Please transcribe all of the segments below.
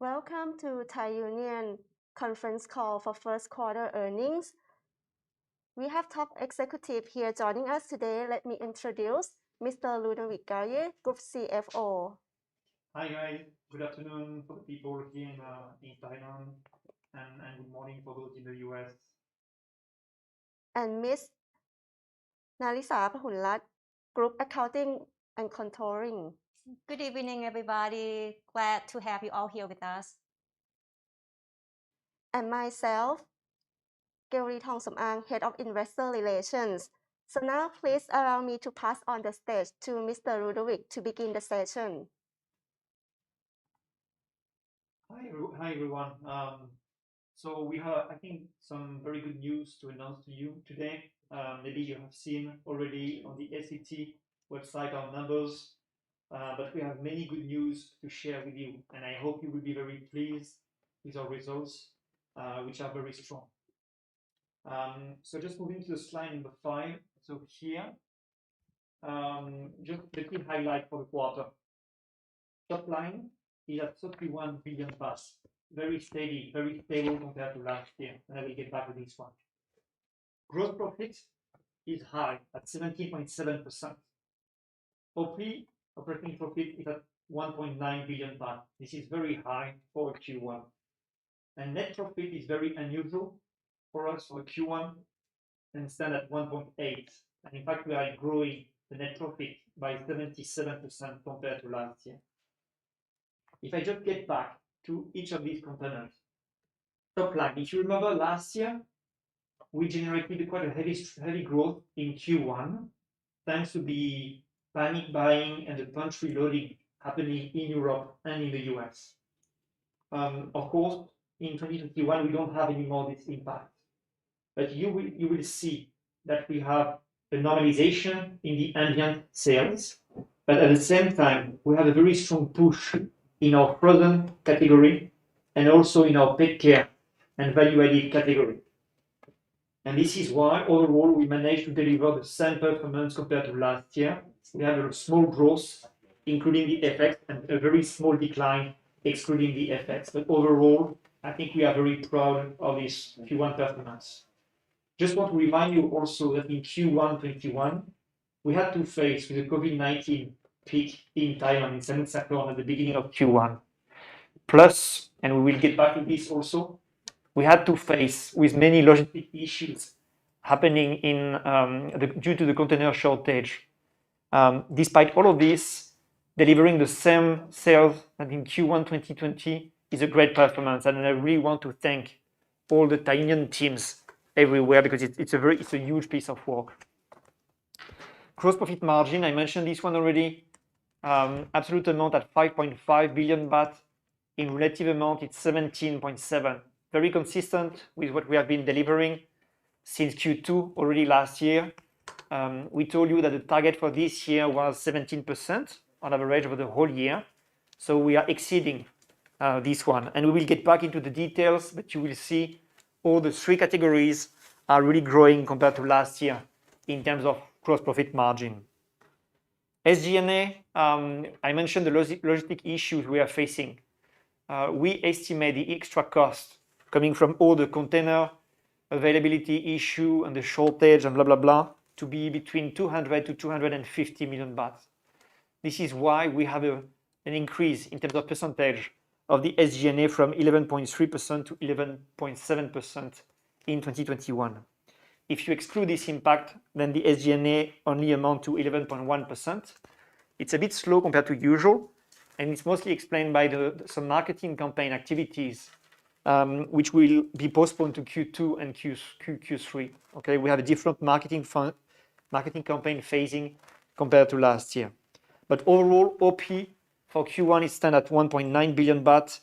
Welcome to Thai Union conference call for first quarter earnings. We have top executive here joining us today. Let me introduce Mr. Ludovic Garnier, Group CFO. Hi guys, good afternoon for the people here in Thailand and good morning for those in the US. And Ms. Narisa Pahunrat, Group Accounting and Controlling. Good evening, everybody. Glad to have you all here with us. And myself, Gauri Thong Samang, Head of Investor Relations. So now please allow me to pass on the stage to Mr. Ludovic to begin the session. Hi everyone. So we have, I think, some very good news to announce to you today. Maybe you have seen already on the SET website our numbers, but we have many good news to share with you, and I hope you will be very pleased with our results, which are very strong. So just moving to the slide number 5. So here, just the key highlight for the quarter. Top line is at 31 billion baht, very steady, very stable compared to last year, and I will get back to this one. Gross profit is high at 17.7%. OP, operating profit, is at 1.9 billion baht. This is very high for Q1. And net profit is very unusual for us for Q1 and stand at 1.8. And in fact, we are growing the net profit by 77% compared to last year. If I just get back to each of these components, top line, if you remember last year, we generated quite a heavy growth in Q1, thanks to the panic buying and the pantry loading happening in Europe and in the US. Of course, in 2021, we don't have any more this impact, but you will see that we have a normalization in the ambient sales, but at the same time, we have a very strong push in our frozen category and also in our pet care and value-added category. And this is why overall we managed to deliver the same performance compared to last year. We have a small growth, including the effects, and a very small decline, excluding the effects. But overall, I think we are very proud of this Q1 performance. Just want to remind you also that in Q1 21, we had to face with the COVID-19 peak in Thailand, in Samut Sakhon at the beginning of Q1. Plus, and we will get back to this also, we had to face with many logistic issues happening due to the container shortage. Despite all of this, delivering the same sales as in Q1 2020 is a great performance, and I really want to thank all the Thai Union teams everywhere because it's a huge piece of work. Gross profit margin, I mentioned this one already. Absolute amount at 5.5 billion baht. In relative amount, it's 17.7. Very consistent with what we have been delivering since Q2 already last year. We told you that the target for this year was 17% on average over the whole year. So we are exceeding this one. And we will get back into the details, but you will see all the 3 categories are really growing compared to last year in terms of gross profit margin. SG&A, I mentioned the logistic issues we are facing. We estimate the extra cost coming from all the container availability issue and the shortage and blah, blah, blah, to be between 200 to 250 million baht. This is why we have an increase in terms of percentage of the SG&A from 11.3% to 11.7% in 2021. If you exclude this impact, then the SG&A only amount to 11.1%. It's a bit slow compared to usual, and it's mostly explained by some marketing campaign activities, which will be postponed to Q2 and Q3. Okay, we have a different marketing campaign phasing compared to last year. But overall, OP for Q1 is stand at 1.9 billion baht,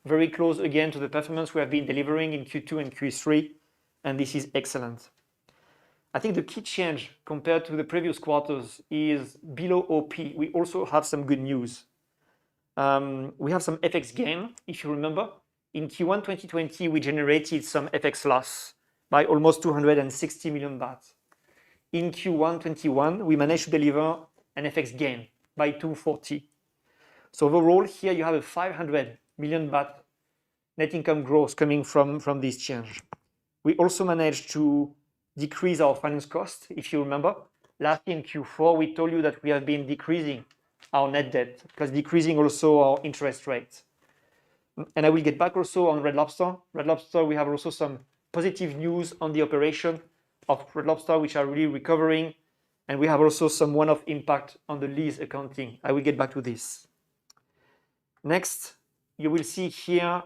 very close again to the performance we have been delivering in Q2 and Q3, and this is excellent. I think the key change compared to the previous quarters is below OP. We also have some good news. We have some FX gain. If you remember, in Q1 2020, we generated some FX loss by almost 260 million baht. In Q1 21, we managed to deliver an FX gain by 240. So overall, here you have a 500 million baht net income growth coming from this change. We also managed to decrease our finance cost. If you remember, last year in Q4, we told you that we have been decreasing our net debt, because decreasing also our interest rates. And I will get back also on Red Lobster. Red Lobster, we have also some positive news on the operation of Red Lobster, which are really recovering. And we have also some one-off impact on the lease accounting. I will get back to this. Next, you will see here,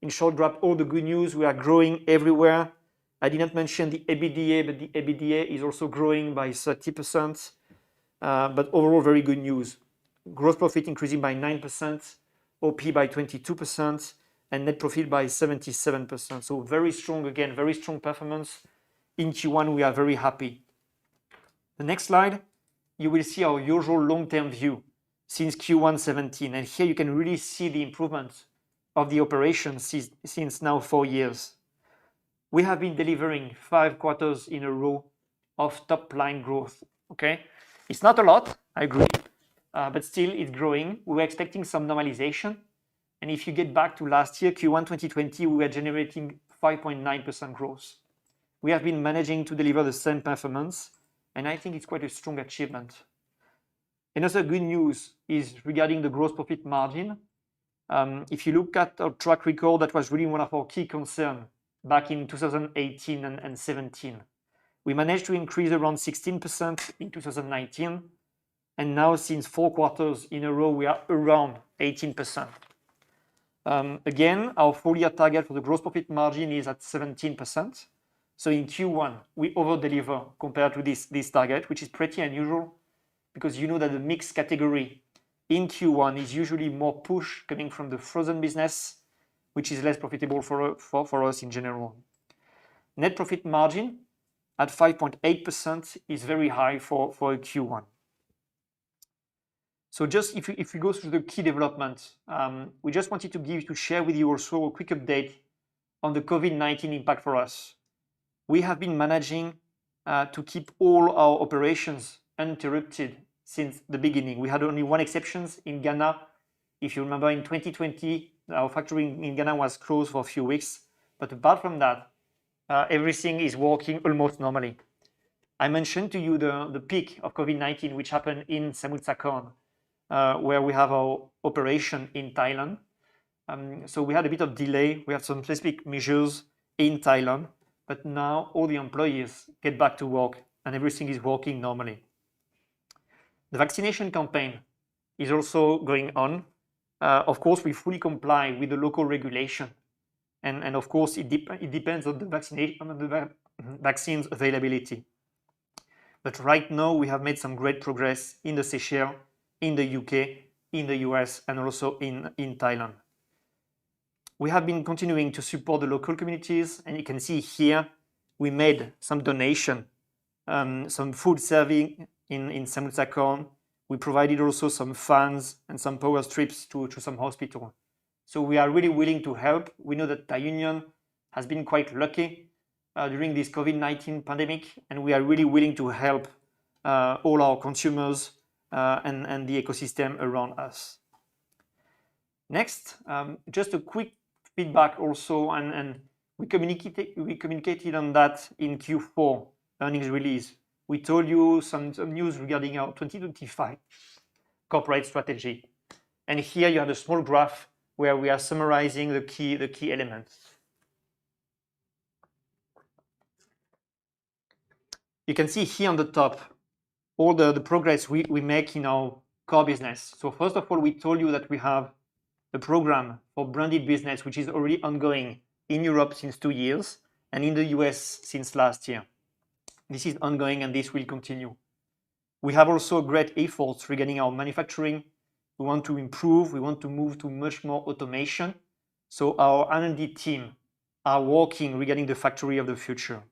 in short drop, all the good news. We are growing everywhere. I did not mention the EBITDA, but the EBITDA is also growing by 30%. But overall, very good news. Gross profit increasing by 9%, OP by 22%, and net profit by 77%. So very strong, again, very strong performance. In Q1, we are very happy. The next slide, you will see our usual long-term view since Q1 17. And here you can really see the improvement of the operation since now 4 years. We have been delivering 5 quarters in a row of top line growth. Okay, it's not a lot, I agree, but still it's growing. We were expecting some normalization. And if you get back to last year, Q1 2020, we were generating 5.9% growth. We have been managing to deliver the same performance, and I think it's quite a strong achievement. Another good news is regarding the gross profit margin. If you look at our track record, that was really one of our key concerns back in 2018 and 17. We managed to increase around 16% in 2019, and now since 4 quarters in a row, we are around 18%. Again, our full year target for the gross profit margin is at 17%. So in Q1, we over-deliver compared to this target, which is pretty unusual, because you know that the mixed category in Q1 is usually more push coming from the frozen business, which is less profitable for us in general. Net profit margin at 5.8% is very high for a Q1. So just if we go through the key developments, we just wanted to share with you also a quick update on the COVID-19 impact for us. We have been managing to keep all our operations uninterrupted since the beginning. We had only one exception in Ghana. If you remember, in 2020, our factory in Ghana was closed for a few weeks. But apart from that, everything is working almost normally. I mentioned to you the peak of COVID-19, which happened in Samut Sakhon, where we have our operation in Thailand. So we had a bit of delay. We had some specific measures in Thailand, but now all the employees get back to work and everything is working normally. The vaccination campaign is also going on. Of course, we fully comply with the local regulation. And of course, it depends on the vaccine's availability. But right now, we have made some great progress in the Seychelles, in the UK, in the US, and also in Thailand. We have been continuing to support the local communities, and you can see here we made some donation, some food serving in Samut Sakhon. We provided also some funds and some power strips to some hospitals. So we are really willing to help. We know that Thai Union has been quite lucky during this COVID-19 pandemic, and we are really willing to help all our consumers and the ecosystem around us. Next, just a quick feedback also, and we communicated on that in Q4 earnings release. We told you some news regarding our 2025 corporate strategy. And here you have a small graph where we are summarizing the key elements. You can see here on the top all the progress we make in our core business. So first of all, we told you that we have a program for branded business, which is already ongoing in Europe since 2 years and in the US since last year. This is ongoing and this will continue. We have also great efforts regarding our manufacturing. We want to improve, we want to move to much more automation. So our R&D team are working regarding the factory of the future.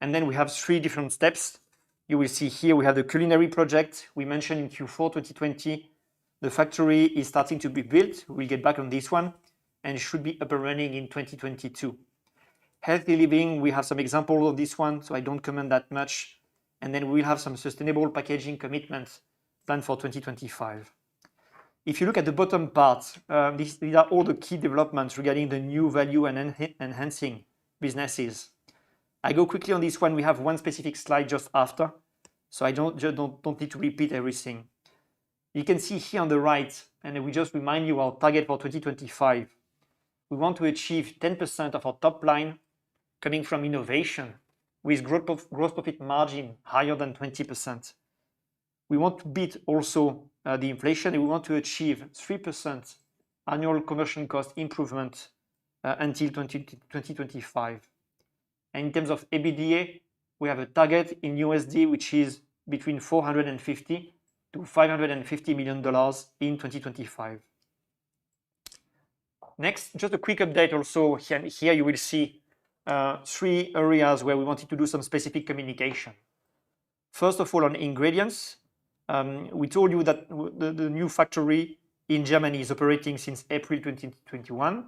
And then we have 3 different steps. You will see here we have the culinary project. We mentioned in Q4 2020, the factory is starting to be built. We'll get back on this one and should be up and running in 2022. Healthy living, we have some examples of this one, so I don't comment that much. And then we'll have some sustainable packaging commitments planned for 2025. If you look at the bottom part, these are all the key developments regarding the new value and enhancing businesses. I go quickly on this one. We have one specific slide just after, so I don't need to repeat everything. You can see here on the right, and we just remind you our target for 2025. We want to achieve 10% of our top line coming from innovation with gross profit margin higher than 20%. We want to beat also the inflation, and we want to achieve 3% annual conversion cost improvement until 2025. And in terms of EBITDA, we have a target in USD, which is between $450 to $550 million in 2025. Next, just a quick update also. Here you will see 3 areas where we wanted to do some specific communication. First of all, on ingredients, we told you that the new factory in Germany is operating since April 2021.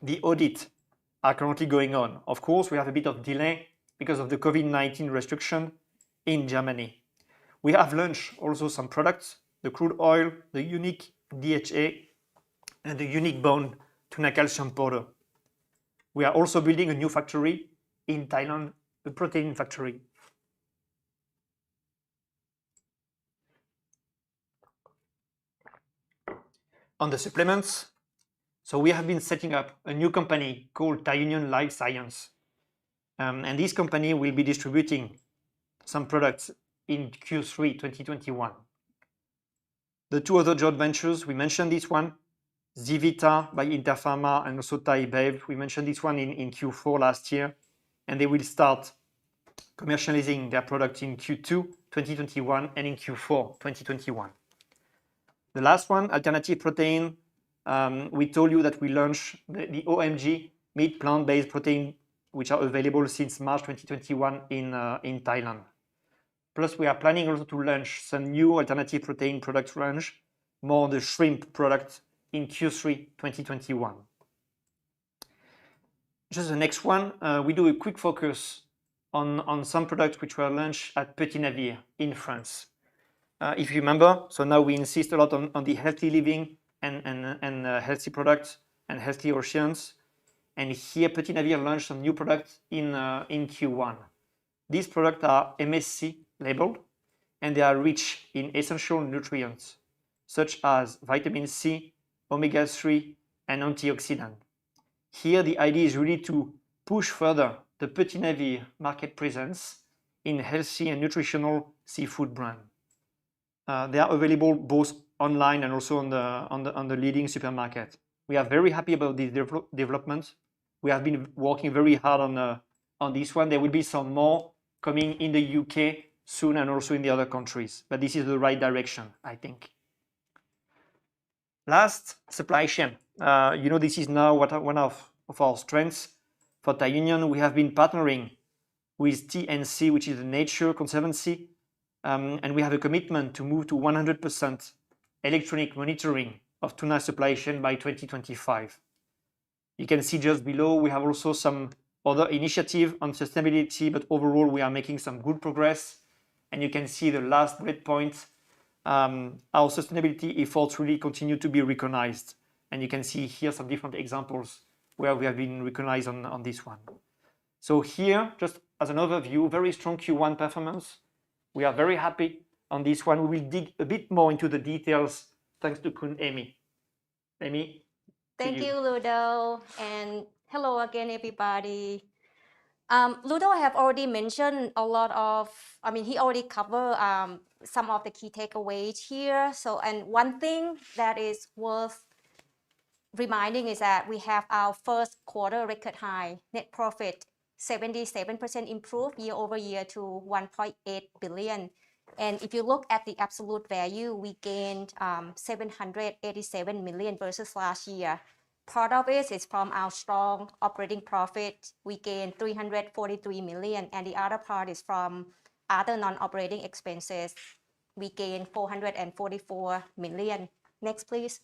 The audits are currently going on. Of course, we have a bit of delay because of the COVID-19 restriction in Germany. We have launched also some products, the crude oil, the unique DHA, and the unique bone tuna calcium powder. We are also building a new factory in Thailand, a protein factory. On the supplements, so we have been setting up a new company called Thai Union Life Science. And this company will be distributing some products in Q3 2021. The 2 other joint ventures, we mentioned this one, Zivita by Interpharma and also Thai Bev. We mentioned this one in Q4 last year, and they will start commercializing their product in Q2 2021 and in Q4 2021. The last one, Alternative Protein, we told you that we launched the OMG meat plant-based protein, which are available since March 2021 in Thailand. Plus, we are planning also to launch some new alternative protein product range, more the shrimp product in Q3 2021. Just the next one, we do a quick focus on some products which were launched at Petit Navire in France. If you remember, so now we insist a lot on the healthy living and healthy products and healthy oceans. And here Petit Navire launched some new products in Q1. These products are MSC labeled, and they are rich in essential nutrients such as vitamin C, omega-3, and antioxidant. Here the idea is really to push further the Petit Navire market presence in healthy and nutritional seafood brand. They are available both online and also on the leading supermarket. We are very happy about this development. We have been working very hard on this one. There will be some more coming in the UK soon and also in the other countries, but this is the right direction, I think. Last, supply chain. This is now one of our strengths for Thai Union. We have been partnering with TNC, which is the Nature Conservancy, and we have a commitment to move to 100% electronic monitoring of tuna supply chain by 2025. You can see just below, we have also some other initiative on sustainability, but overall we are making some good progress. And you can see the last bullet point, our sustainability efforts really continue to be recognized. And you can see here some different examples where we have been recognized on this one. So here, just as an overview, very strong Q1 performance. We are very happy on this one. We will dig a bit more into the details thanks to Khun Amy. Amy? Thank you, Ludo, and hello again, everybody. Ludo have already mentioned a lot of, he already covered some of the key takeaways here. So, and one thing that is worth reminding is that we have our first quarter record high net profit, 77% improved year over year to 1.8 billion. And if you look at the absolute value, we gained 787 million versus last year. Part of it is from our strong operating profit. We gained 343 million, and the other part is from other non-operating expenses. We gained 444 million. Next, please.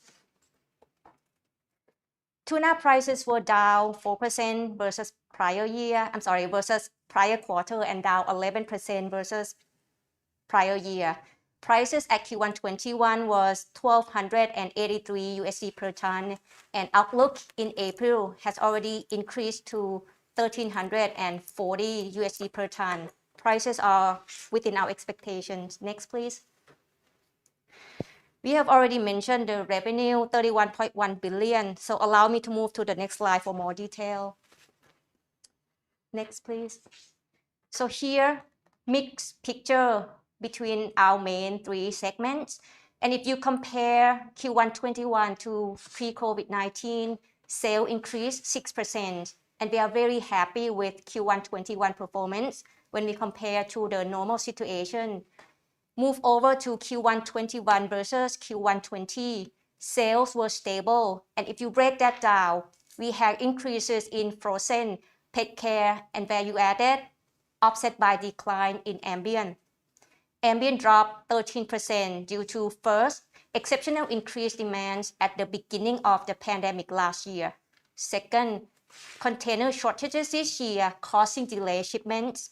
Tuna prices were down 4% versus versus prior quarter, and down 11% versus prior year. Prices at Q1 21 was $1,283 per ton, and outlook in April has already increased to $1,340 per ton. Prices are within our expectations. Next, please. We have already mentioned the revenue, 31.1 billion. So allow me to move to the next slide for more detail. Next, please. So here, mixed picture between our main three segments. And if you compare Q1 21 to pre-COVID-19, sales increased 6%. And we are very happy with Q1 21 performance when we compare to the normal situation. Move over to Q1 21 versus Q1 20, sales were stable. And if you break that down, we had increases in frozen, pet care, and value added, offset by decline in ambient. Ambient dropped 13% due to first, exceptional increased demands at the beginning of the pandemic last year. Second, container shortages this year causing delayed shipments.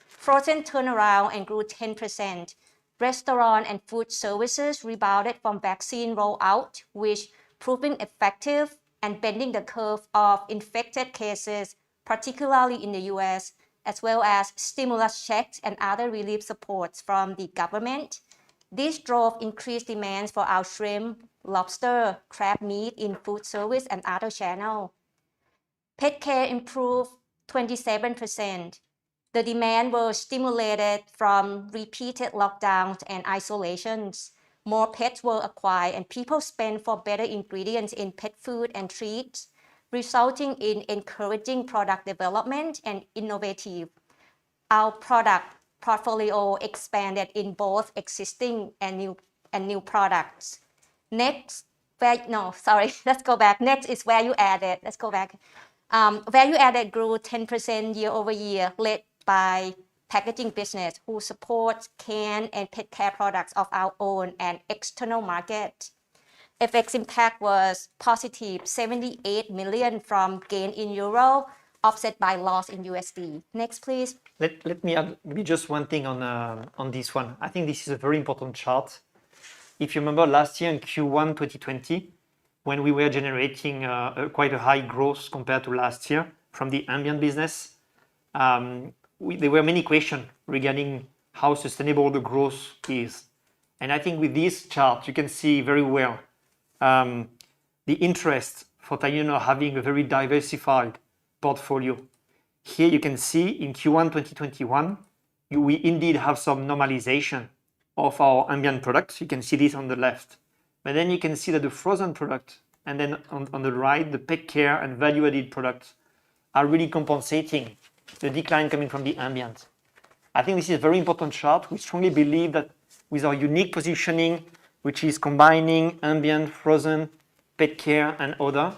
Frozen turned around and grew 10%. Restaurant and food services rebounded from vaccine rollout, which proving effective and bending the curve of infected cases, particularly in the US, as well as stimulus checks and other relief supports from the government. This drove increased demands for our shrimp, lobster, crab meat in food service and other channels. Pet care improved 27%. The demand was stimulated from repeated lockdowns and isolations. More pets were acquired and people spent for better ingredients in pet food and treats, resulting in encouraging product development and innovative. Our product portfolio expanded in both existing and new products. Next, let's go back. Next is value added. Let's go back. Value added grew 10% year over year, led by packaging business, who supports canned and pet care products of our own and external market. FX impact was positive 78 million from gain in euro, offset by loss in USD. Next, please. Let me add maybe just one thing on this one. I think this is a very important chart. If you remember last year in Q1 2020, when we were generating quite a high growth compared to last year from the ambient business, there were many questions regarding how sustainable the growth is. And I think with this chart, you can see very well the interest for Thai Union having a very diversified portfolio. Here you can see in Q1 2021, we indeed have some normalization of our ambient products. You can see this on the left. But then you can see that the frozen product and then on the right, the pet care and value-added products are really compensating the decline coming from the ambient. I think this is a very important chart. We strongly believe that with our unique positioning, which is combining ambient, frozen, pet care, and other,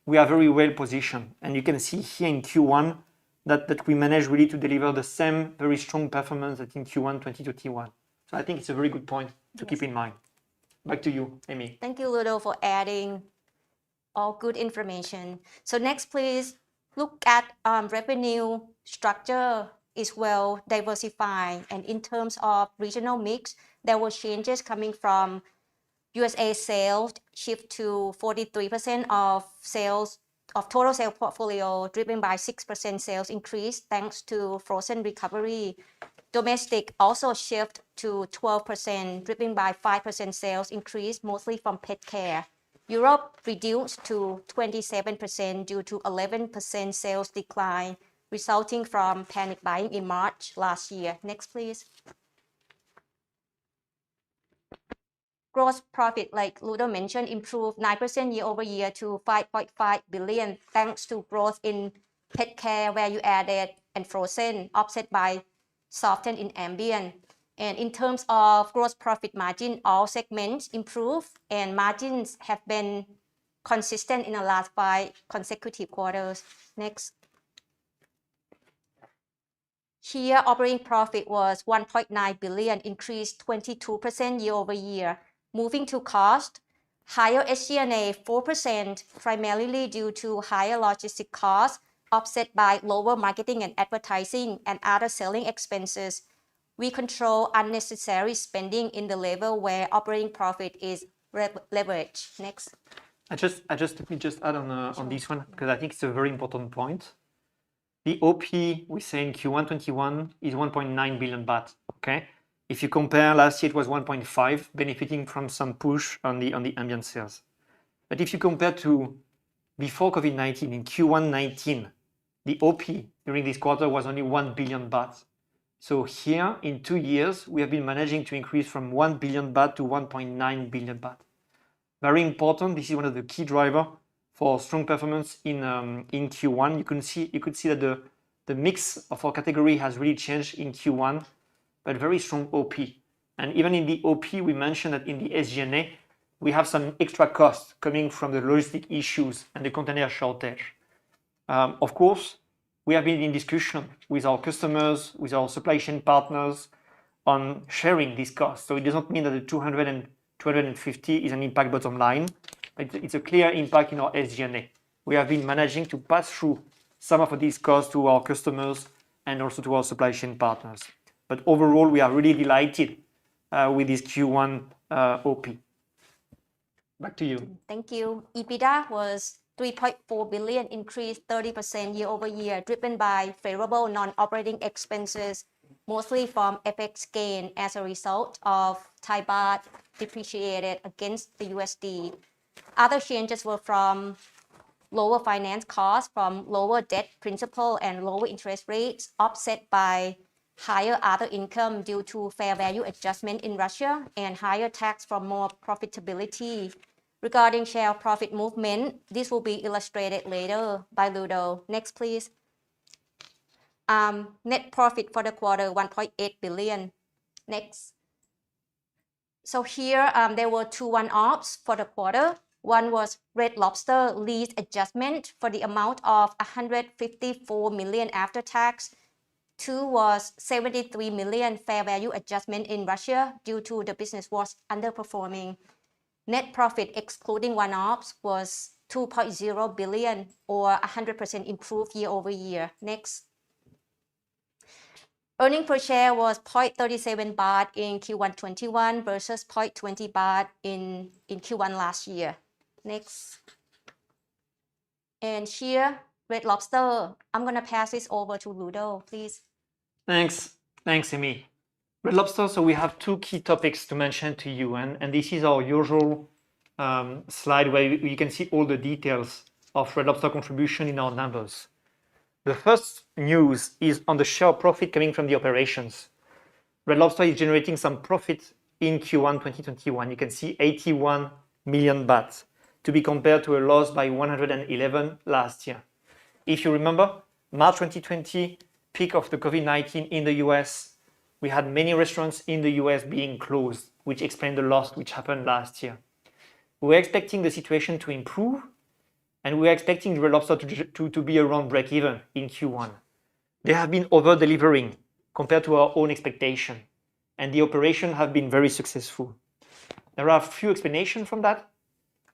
we are very well positioned. And you can see here in Q1 that we managed really to deliver the same very strong performance that in Q1 2021. So I think it's a very good point to keep in mind. Back to you, Amy. Thank you, Ludo, for adding all good information. So next, please look at revenue structure is well diversified. And in terms of regional mix, there were changes coming from USA sales shift to 43% of sales of total sales portfolio, driven by 6% sales increase thanks to frozen recovery. Domestic also shift to 12%, driven by 5% sales increase, mostly from pet care. Europe reduced to 27% due to 11% sales decline, resulting from panic buying in March last year. Next, please. Gross profit, like Ludo mentioned, improved 9% year over year to 5.5 billion, thanks to growth in pet care, value added, and frozen, offset by softened in ambient. And in terms of gross profit margin, all segments improved, and margins have been consistent in the last 5 consecutive quarters. Next. Here, operating profit was 1.9 billion, increased 22% year over year. Moving to cost, higher SG&A 4%, primarily due to higher logistic costs, offset by lower marketing and advertising and other selling expenses. we control unnecessary spending in the level where operating profit is leveraged. Next. Let me just add on this one, because I think it's a very important point. The OP we say in Q1 21 is 1.9 billion baht. Okay, if you compare last year, it was 1.5, benefiting from some push on the ambient sales. But if you compare to before COVID-19 in Q1 19, the OP during this quarter was only 1 billion baht. So here in 2 years, we have been managing to increase from 1 billion baht to 1.9 billion baht. Very important. This is one of the key drivers for strong performance in Q1. You could see that the mix of our category has really changed in Q1, but very strong OP. And even in the OP, we mentioned that in the SG&A, we have some extra costs coming from the logistic issues and the container shortage. Of course, we have been in discussion with our customers, with our supply chain partners on sharing these costs. So it does not mean that the 200 and 250 is an impact bottom line. It's a clear impact in our SG&A. We have been managing to pass through some of these costs to our customers and also to our supply chain partners. But overall, we are really delighted with this Q1 OP. Back to you. Thank you. EBITDA was 3.4 billion, increased 30% year over year, driven by favorable non-operating expenses, mostly from FX gain as a result of Thai baht depreciated against the USD. Other changes were from lower finance costs from lower debt principal and lower interest rates, offset by higher other income due to fair value adjustment in Russia and higher tax from more profitability. Regarding share of profit movement, this will be illustrated later by Ludo. Next, please. Net profit for the quarter, 1.8 billion. Next. So here there were 2 one-offs for the quarter. One was Red Lobster lease adjustment for the amount of 154 million after tax. 2 was 73 million fair value adjustment in Russia due to the business was underperforming. Net profit excluding one-offs was 2.0 billion or 100% improved year over year. Next. Earning per share was 0.37 baht in Q1 21 versus 0.20 baht in Q1 last year. Next. And here, Red Lobster. I'm going to pass this over to Ludo, please. Thanks, Amy. Red Lobster, so we have 2 key topics to mention to you, and this is our usual slide where you can see all the details of Red Lobster contribution in our numbers. The first news is on the share of profit coming from the operations. Red Lobster is generating some profit in Q1 2021. You can see 81 million baht to be compared to a loss by 111 last year. If you remember, March 2020, peak of the COVID-19 in the US, we had many restaurants in the US being closed, which explained the loss which happened last year. We were expecting the situation to improve, and we were expecting Red Lobster to be around break-even in Q1. They have been over-delivering compared to our own expectation, and the operation have been very successful. There are a few explanations from that.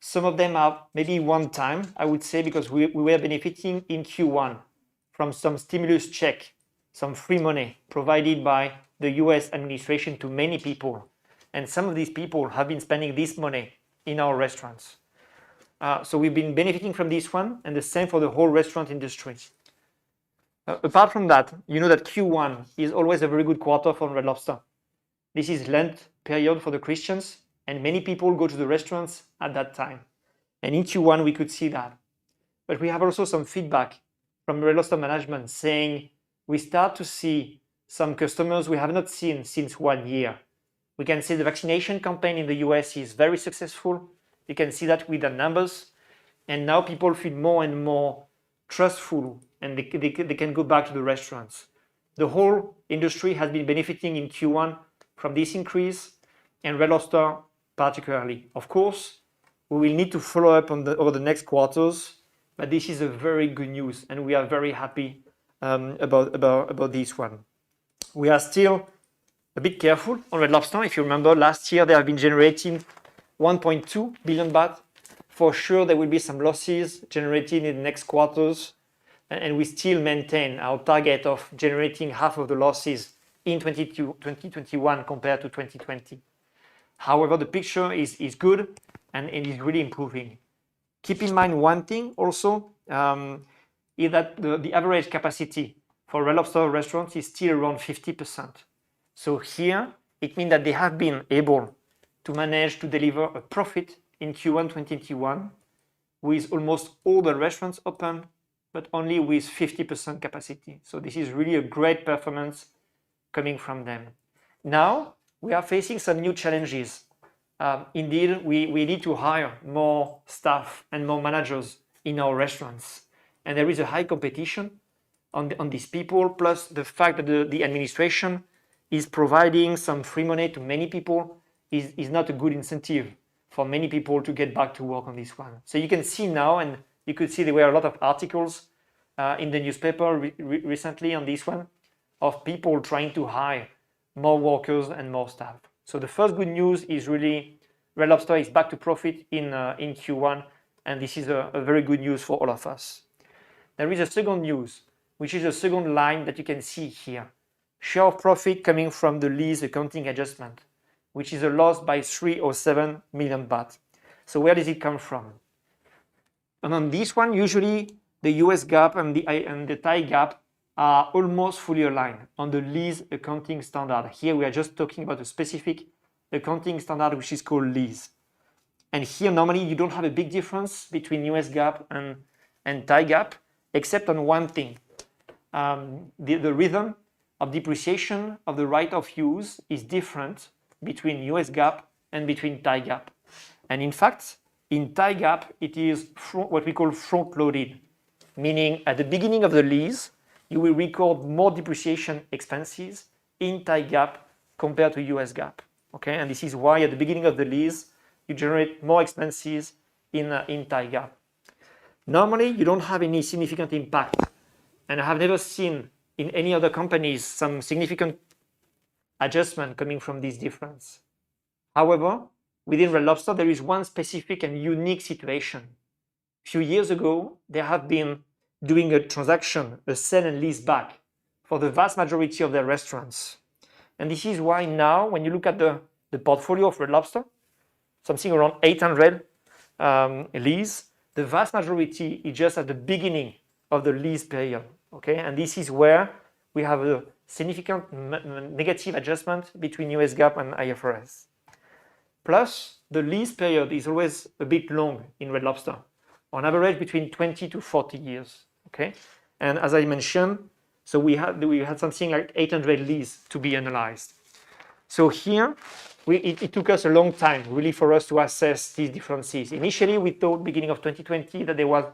Some of them are maybe one time, I would say, because we were benefiting in Q1 from some stimulus check, some free money provided by the US administration to many people. And some of these people have been spending this money in our restaurants. So we've been benefiting from this one, and the same for the whole restaurant industry. Apart from that, you know that Q1 is always a very good quarter for Red Lobster. This is Lent period for the Christians, and many people go to the restaurants at that time. And in Q1, we could see that. But we have also some feedback from Red Lobster management saying we start to see some customers we have not seen since 1 year. We can see the vaccination campaign in the US is very successful. You can see that with the numbers. And now people feel more and more trustful, and they can go back to the restaurants. The whole industry has been benefiting in Q1 from this increase, and Red Lobster particularly. Of course, we will need to follow up on over the next quarters, but this is a very good news, and we are very happy about this one. We are still a bit careful on Red Lobster. If you remember, last year they have been generating 1.2 billion baht. For sure, there will be some losses generated in the next quarters, and we still maintain our target of generating half of the losses in 2021 compared to 2020. However, the picture is good and it is really improving. Keep in mind one thing also, is that the average capacity for Red Lobster restaurants is still around 50%. So here, it means that they have been able to manage to deliver a profit in Q1 2021 with almost all the restaurants open, but only with 50% capacity. So this is really a great performance coming from them. Now, we are facing some new challenges. Indeed, we need to hire more staff and more managers in our restaurants. And there is a high competition on these people, plus the fact that the administration is providing some free money to many people is not a good incentive for many people to get back to work on this one. So you can see now, and you could see there were a lot of articles in the newspaper recently on this one, of people trying to hire more workers and more staff. So the first good news is really Red Lobster is back to profit in Q1, and this is a very good news for all of us. There is a second news, which is the second line that you can see here. Share of profit coming from the lease accounting adjustment, which is a loss by 307 million baht. So where does it come from? And on this one, usually the US GAAP and the Thai GAAP are almost fully aligned on the lease accounting standard. Here we are just talking about a specific accounting standard which is called lease. And here normally you don't have a big difference between US GAAP and Thai GAAP, except on one thing. The rhythm of depreciation of the right of use is different between US GAAP and between Thai GAAP. And in fact, in Thai GAAP, it is what we call front-loaded, meaning at the beginning of the lease, you will record more depreciation expenses in Thai GAAP compared to US GAAP. Okay, and this is why at the beginning of the lease, you generate more expenses in Thai GAAP. Normally, you don't have any significant impact, and I have never seen in any other companies some significant adjustment coming from this difference. However, within Red Lobster, there is one specific and unique situation. A few years ago, they have been doing a transaction, a sell and lease back, for the vast majority of their restaurants. And this is why now, when you look at the portfolio of Red Lobster, something around 800 lease, the vast majority is just at the beginning of the lease period. Okay, and this is where we have a significant negative adjustment between US GAAP and IFRS. Plus, the lease period is always a bit long in Red Lobster, on average between 20 to 40 years. Okay, and as I mentioned, so we had something like 800 lease to be analyzed. So here, it took us a long time really for us to assess these differences. Initially, we thought beginning of 2020 that there was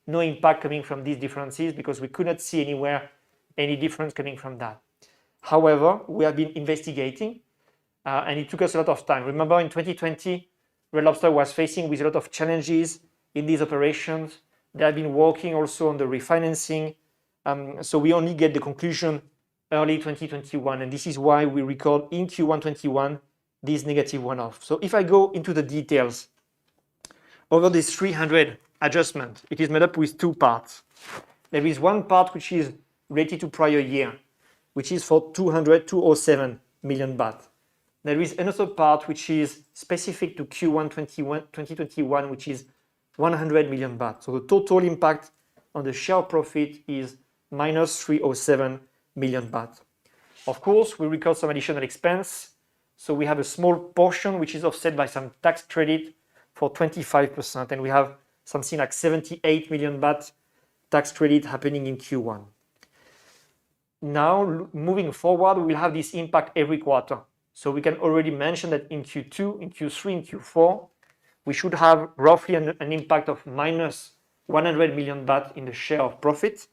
no impact coming from these differences because we could not see anywhere any difference coming from that. However, we have been investigating and it took us a lot of time. Remember in 2020, Red Lobster was facing with a lot of challenges in these operations. They have been working also on the refinancing. So we only get the conclusion early 2021. And this is why we record in Q1 21 this negative one-off. So if I go into the details, over this 300 adjustment, it is made up with two parts. There is one part which is related to prior year, which is for 207 million baht. There is another part which is specific to Q1 2021, which is 100 million baht. So the total impact on the share profit is minus 307 million baht. Of course, we record some additional expense. So we have a small portion which is offset by some tax credit for 25%. And we have something like 78 million baht tax credit happening in Q1. Now, moving forward, we will have this impact every quarter. So we can already mention that in Q2, in Q3, in Q4, we should have roughly an impact of minus 100 million baht in the share of profit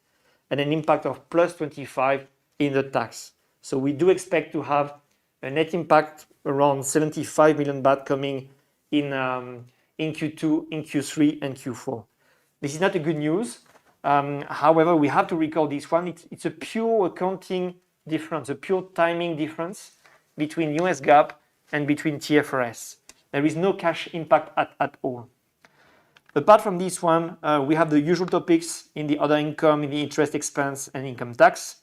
and an impact of plus 25 in the tax. So we do expect to have a net impact around 75 million baht coming in Q2, in Q3, and Q4. This is not a good news. However, we have to recall this one. It's a pure accounting difference, a pure timing difference between US GAAP and between TFRS. There is no cash impact at all. Apart from this one, we have the usual topics in the other income, in the interest expense and income tax.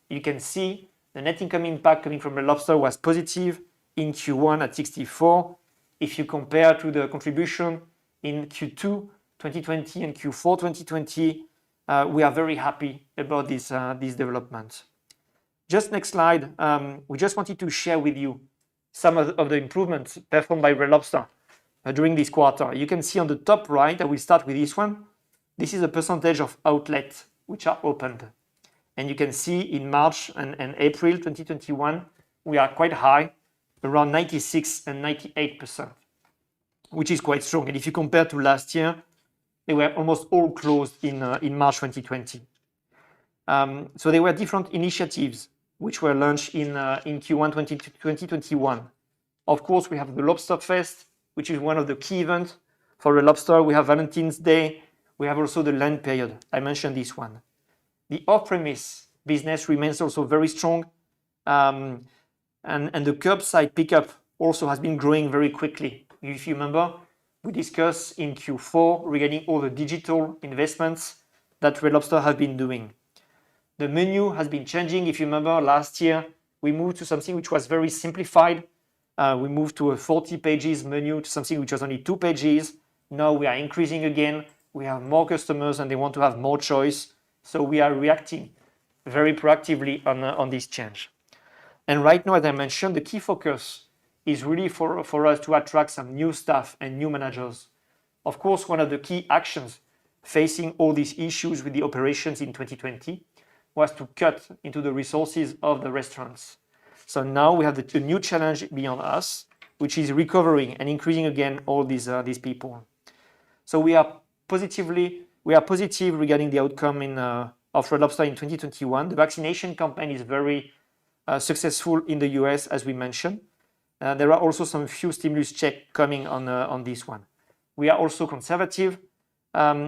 You can see The net income impact coming from Red Lobster was positive in Q1 at 64. If you compare to the contribution in Q2 2020 and Q4 2020, we are very happy about this development. Just next slide, we just wanted to share with you some of the improvements performed by Red Lobster during this quarter. You can see on the top right, I will start with this one. This is a percentage of outlets which are opened. And you can see in March and April 2021, we are quite high, around 96 and 98%, which is quite strong. And if you compare to last year, they were almost all closed in March 2020. So there were different initiatives which were launched in Q1 2021. Of course, we have the Lobster Fest, which is one of the key events for Red Lobster. We have Valentine's Day. We have also the Lent period. I mentioned this one. The off-premise business remains also very strong. And the curbside pickup also has been growing very quickly. If you remember, we discussed in Q4 regarding all the digital investments that Red Lobster have been doing. The menu has been changing. If you remember, last year, we moved to something which was very simplified. We moved to a 40 pages menu to something which was only 2 pages. Now we are increasing again. We have more customers and they want to have more choice. So we are reacting very proactively on this change. And right now, as I mentioned, the key focus is really for us to attract some new staff and new managers. Of course, one of the key actions facing all these issues with the operations in 2020 was to cut into the resources of the restaurants. So now we have the new challenge beyond us, which is recovering and increasing again all these people. So we are positive regarding the outcome of Red Lobster in 2021. The vaccination campaign is very successful in the US, as we mentioned. There are also some few stimulus checks coming on this one. We are also conservative.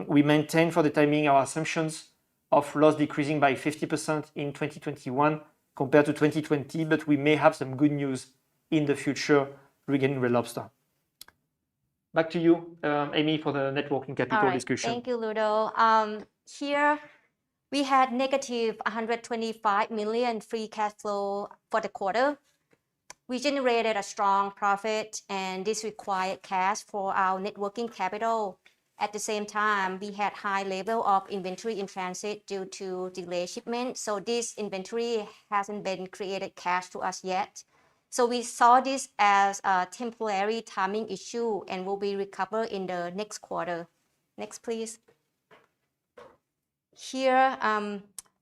We maintain for the timing our assumptions of loss decreasing by 50% in 2021 compared to 2020, but we may have some good news in the future regarding Red Lobster. Back to you, Amy, for the net working capital discussion. Thank you, Ludo. Here we had negative 125 million free cash flow for the quarter. We generated a strong profit and this required cash for our net working capital. At the same time, we had high level of inventory in transit due to delayed shipment. So this inventory hasn't been created cash to us yet. So we saw this as a temporary timing issue and will be recovered in the next quarter. Next, please. Here,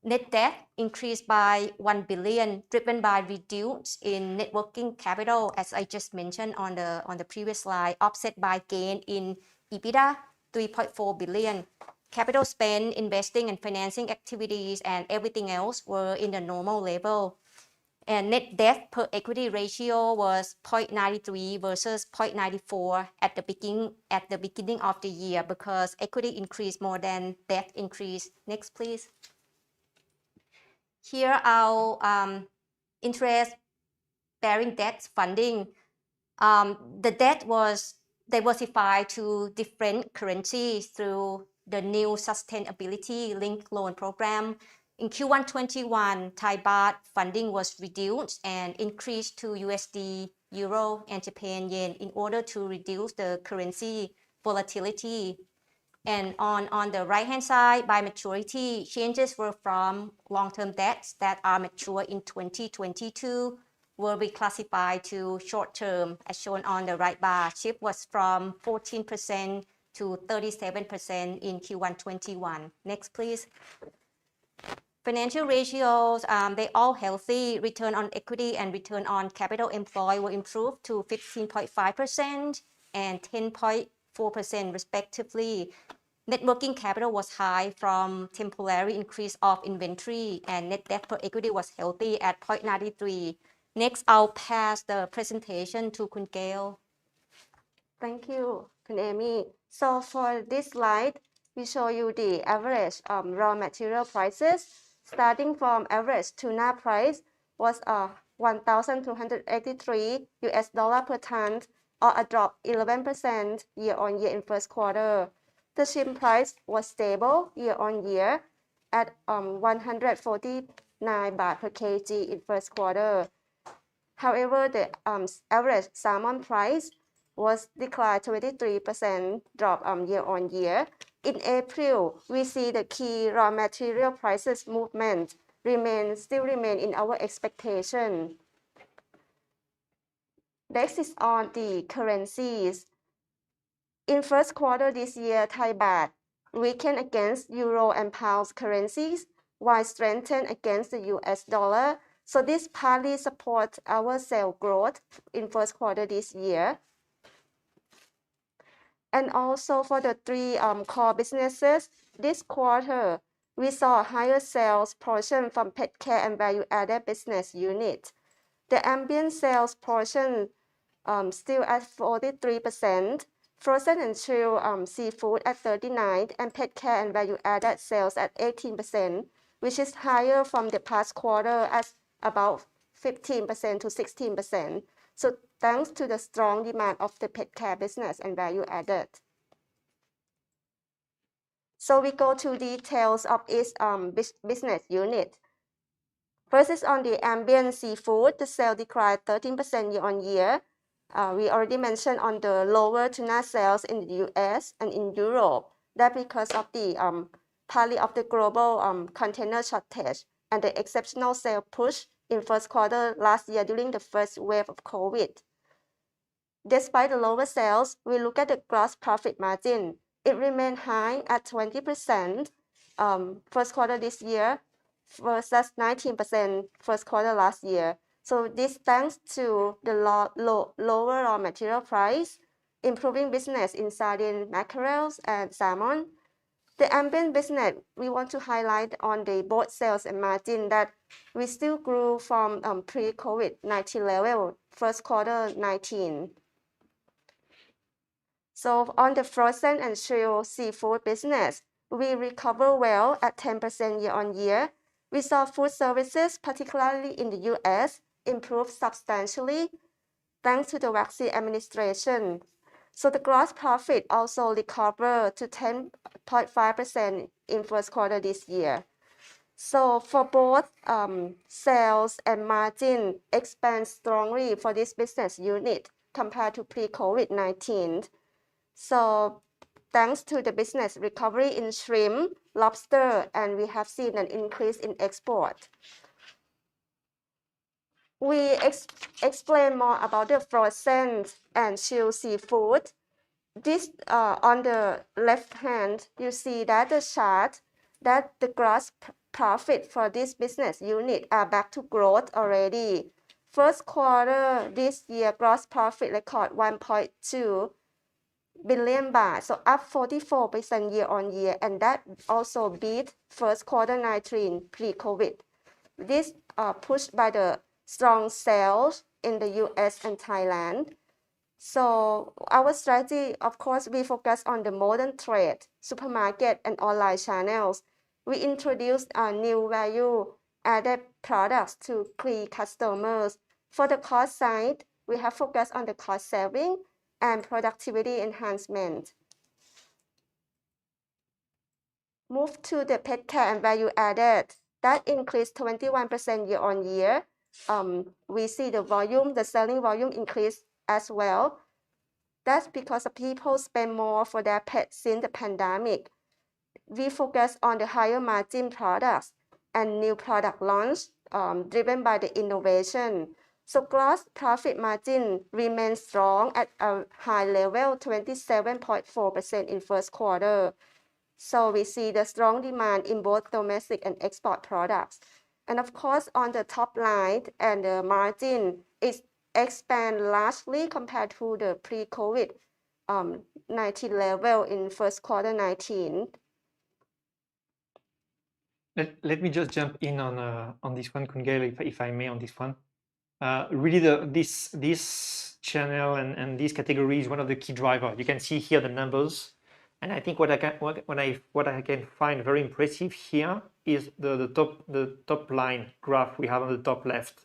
net debt increased by 1 billion, driven by reduce in net working capital, as I just mentioned on the previous slide, offset by gain in EBITDA, 3.4 billion. Capital spend, investing and financing activities and everything else were in the normal level. And net debt per equity ratio was 0.93 versus 0.94 at the beginning of the year because equity increased more than debt increased. Next, please. Here our interest-bearing debt funding. The debt was diversified to different currencies through the new sustainability-linked loan program. In Q1 21, Thai baht funding was reduced and increased to USD, Euro, and Japan yen in order to reduce the currency volatility. And on the right-hand side, by maturity, changes were from long-term debts that are mature in 2022 were reclassified to short-term, as shown on the right bar. Shift was from 14% to 37% in Q1 21. Next, please. Financial ratios, they all healthy. Return on equity and return on capital employed were improved to 15.5% and 10.4% respectively. Net working capital was high from temporary increase of inventory and net debt per equity was healthy at 0.93. Next, I'll pass the presentation to Khun Gail. Thank you, Khun Amy. So for this slide, we show you the average raw material prices. Starting from average tuna price was $1,283 per ton, or a drop 11% year-on-year in first quarter. The shrimp price was stable year-on-year at $140 baht per kg in first quarter. However, the average salmon price was declined 23% drop year on year. In April, we see the key raw material prices movement still remain in our expectation. Next is on the currencies. In first quarter this year, Thai baht weakened against euro and pound currencies, while strengthened against the US dollar. So this partly supports our sales growth in first quarter this year. And also for the three core businesses, this quarter, we saw higher sales portion from pet care and value-added business unit. The ambient sales portion still at 43%, frozen and chilled seafood at 39%, and pet care and value-added sales at 18%, which is higher from the past quarter at about 15% to 16%. So thanks to the strong demand of the pet care business and value-added. So we go to details of each business unit. First is on the ambient seafood. The sale declined 13% year on year. We already mentioned on the lower tuna sales in the US and in Europe. That because of the partly of the global container shortage and the exceptional sale push in first quarter last year during the first wave of COVID. Despite the lower sales, we look at the gross profit margin. It remained high at 20% first quarter this year versus 19% first quarter last year. So this thanks to the lower raw material price, improving business in sardine, mackerels, and salmon. The ambient business, we want to highlight on the both sales and margin that we still grew from pre-COVID-19 level, first quarter 19. So on the frozen and chilled seafood business, we recover well at 10% year on year. We saw food services, particularly in the US, improve substantially thanks to the vaccine administration. So the gross profit also recovered to 10.5% in first quarter this year. So for both sales and margin expand strongly for this business unit compared to pre-COVID-19. So thanks to the business recovery in shrimp, lobster, and we have seen an increase in export. We explain more about the frozen and chilled seafood. This on the left hand, you see that the chart that the gross profit for this business unit are back to growth already. First quarter this year, gross profit record 1.2 billion baht, so up 44% year on year, and that also beat first quarter 19 pre-COVID. This pushed by the strong sales in the US and Thailand. So our strategy, of course, we focus on the modern trade, supermarket, and online channels. We introduced new value-added products to key customers. For the cost side, we have focused on the cost saving and productivity enhancement. Move to the pet care and value added. That increased 21% year on year. We see the selling volume increase as well. That's because the people spend more for their pets since the pandemic. We focus on the higher margin products and new product launch driven by the innovation. So gross profit margin remains strong at a high level, 27.4% in first quarter. So we see the strong demand in both domestic and export products. And of course, on the top line and the margin, it expand largely compared to the pre-COVID-19 level in first quarter 19. Let me just jump in on this one, Khun Gail, if I may, on this one. Really, this channel and this category is one of the key drivers. You can see here the numbers, and I think what I can find very impressive here is the top line graph we have on the top left.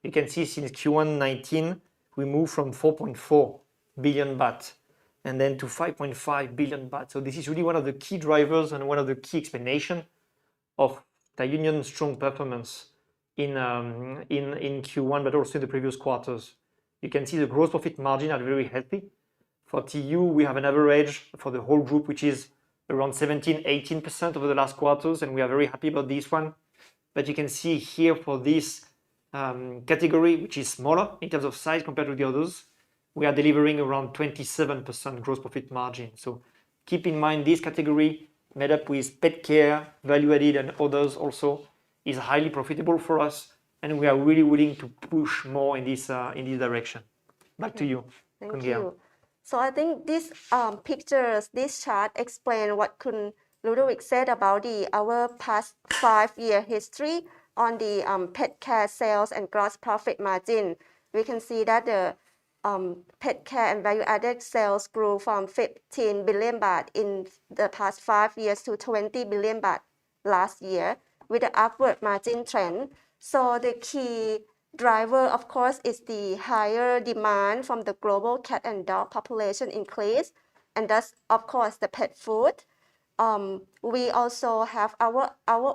You can see since Q1 19 we moved from 4.4 billion baht and then to 5.5 billion baht. So this is really one of the key drivers and one of the key explanations of Thai Union's strong performance in Q1, but also in the previous quarters. You can see the gross profit margin are very healthy. For TU, we have an average for the whole group, which is around 17-18% over the last quarters, and we are very happy about this one. But you can see here for this category, which is smaller in terms of size compared to the others, we are delivering around 27% gross profit margin. So keep in mind this category made up with pet care, value-added, and others also is highly profitable for us, and we are really willing to push more in this direction. Back to you. Thank you. So I think these pictures, this chart explain what Kun Ludovic said about our past 5-year history on the pet care sales and gross profit margin. We can see that the pet care and value-added sales grew from 15 billion baht in the past 5 years to 20 billion baht last year with an upward margin trend. So the key driver, of course, is the higher demand from the global cat and dog population increase, and thus, of course, the pet food. We also have our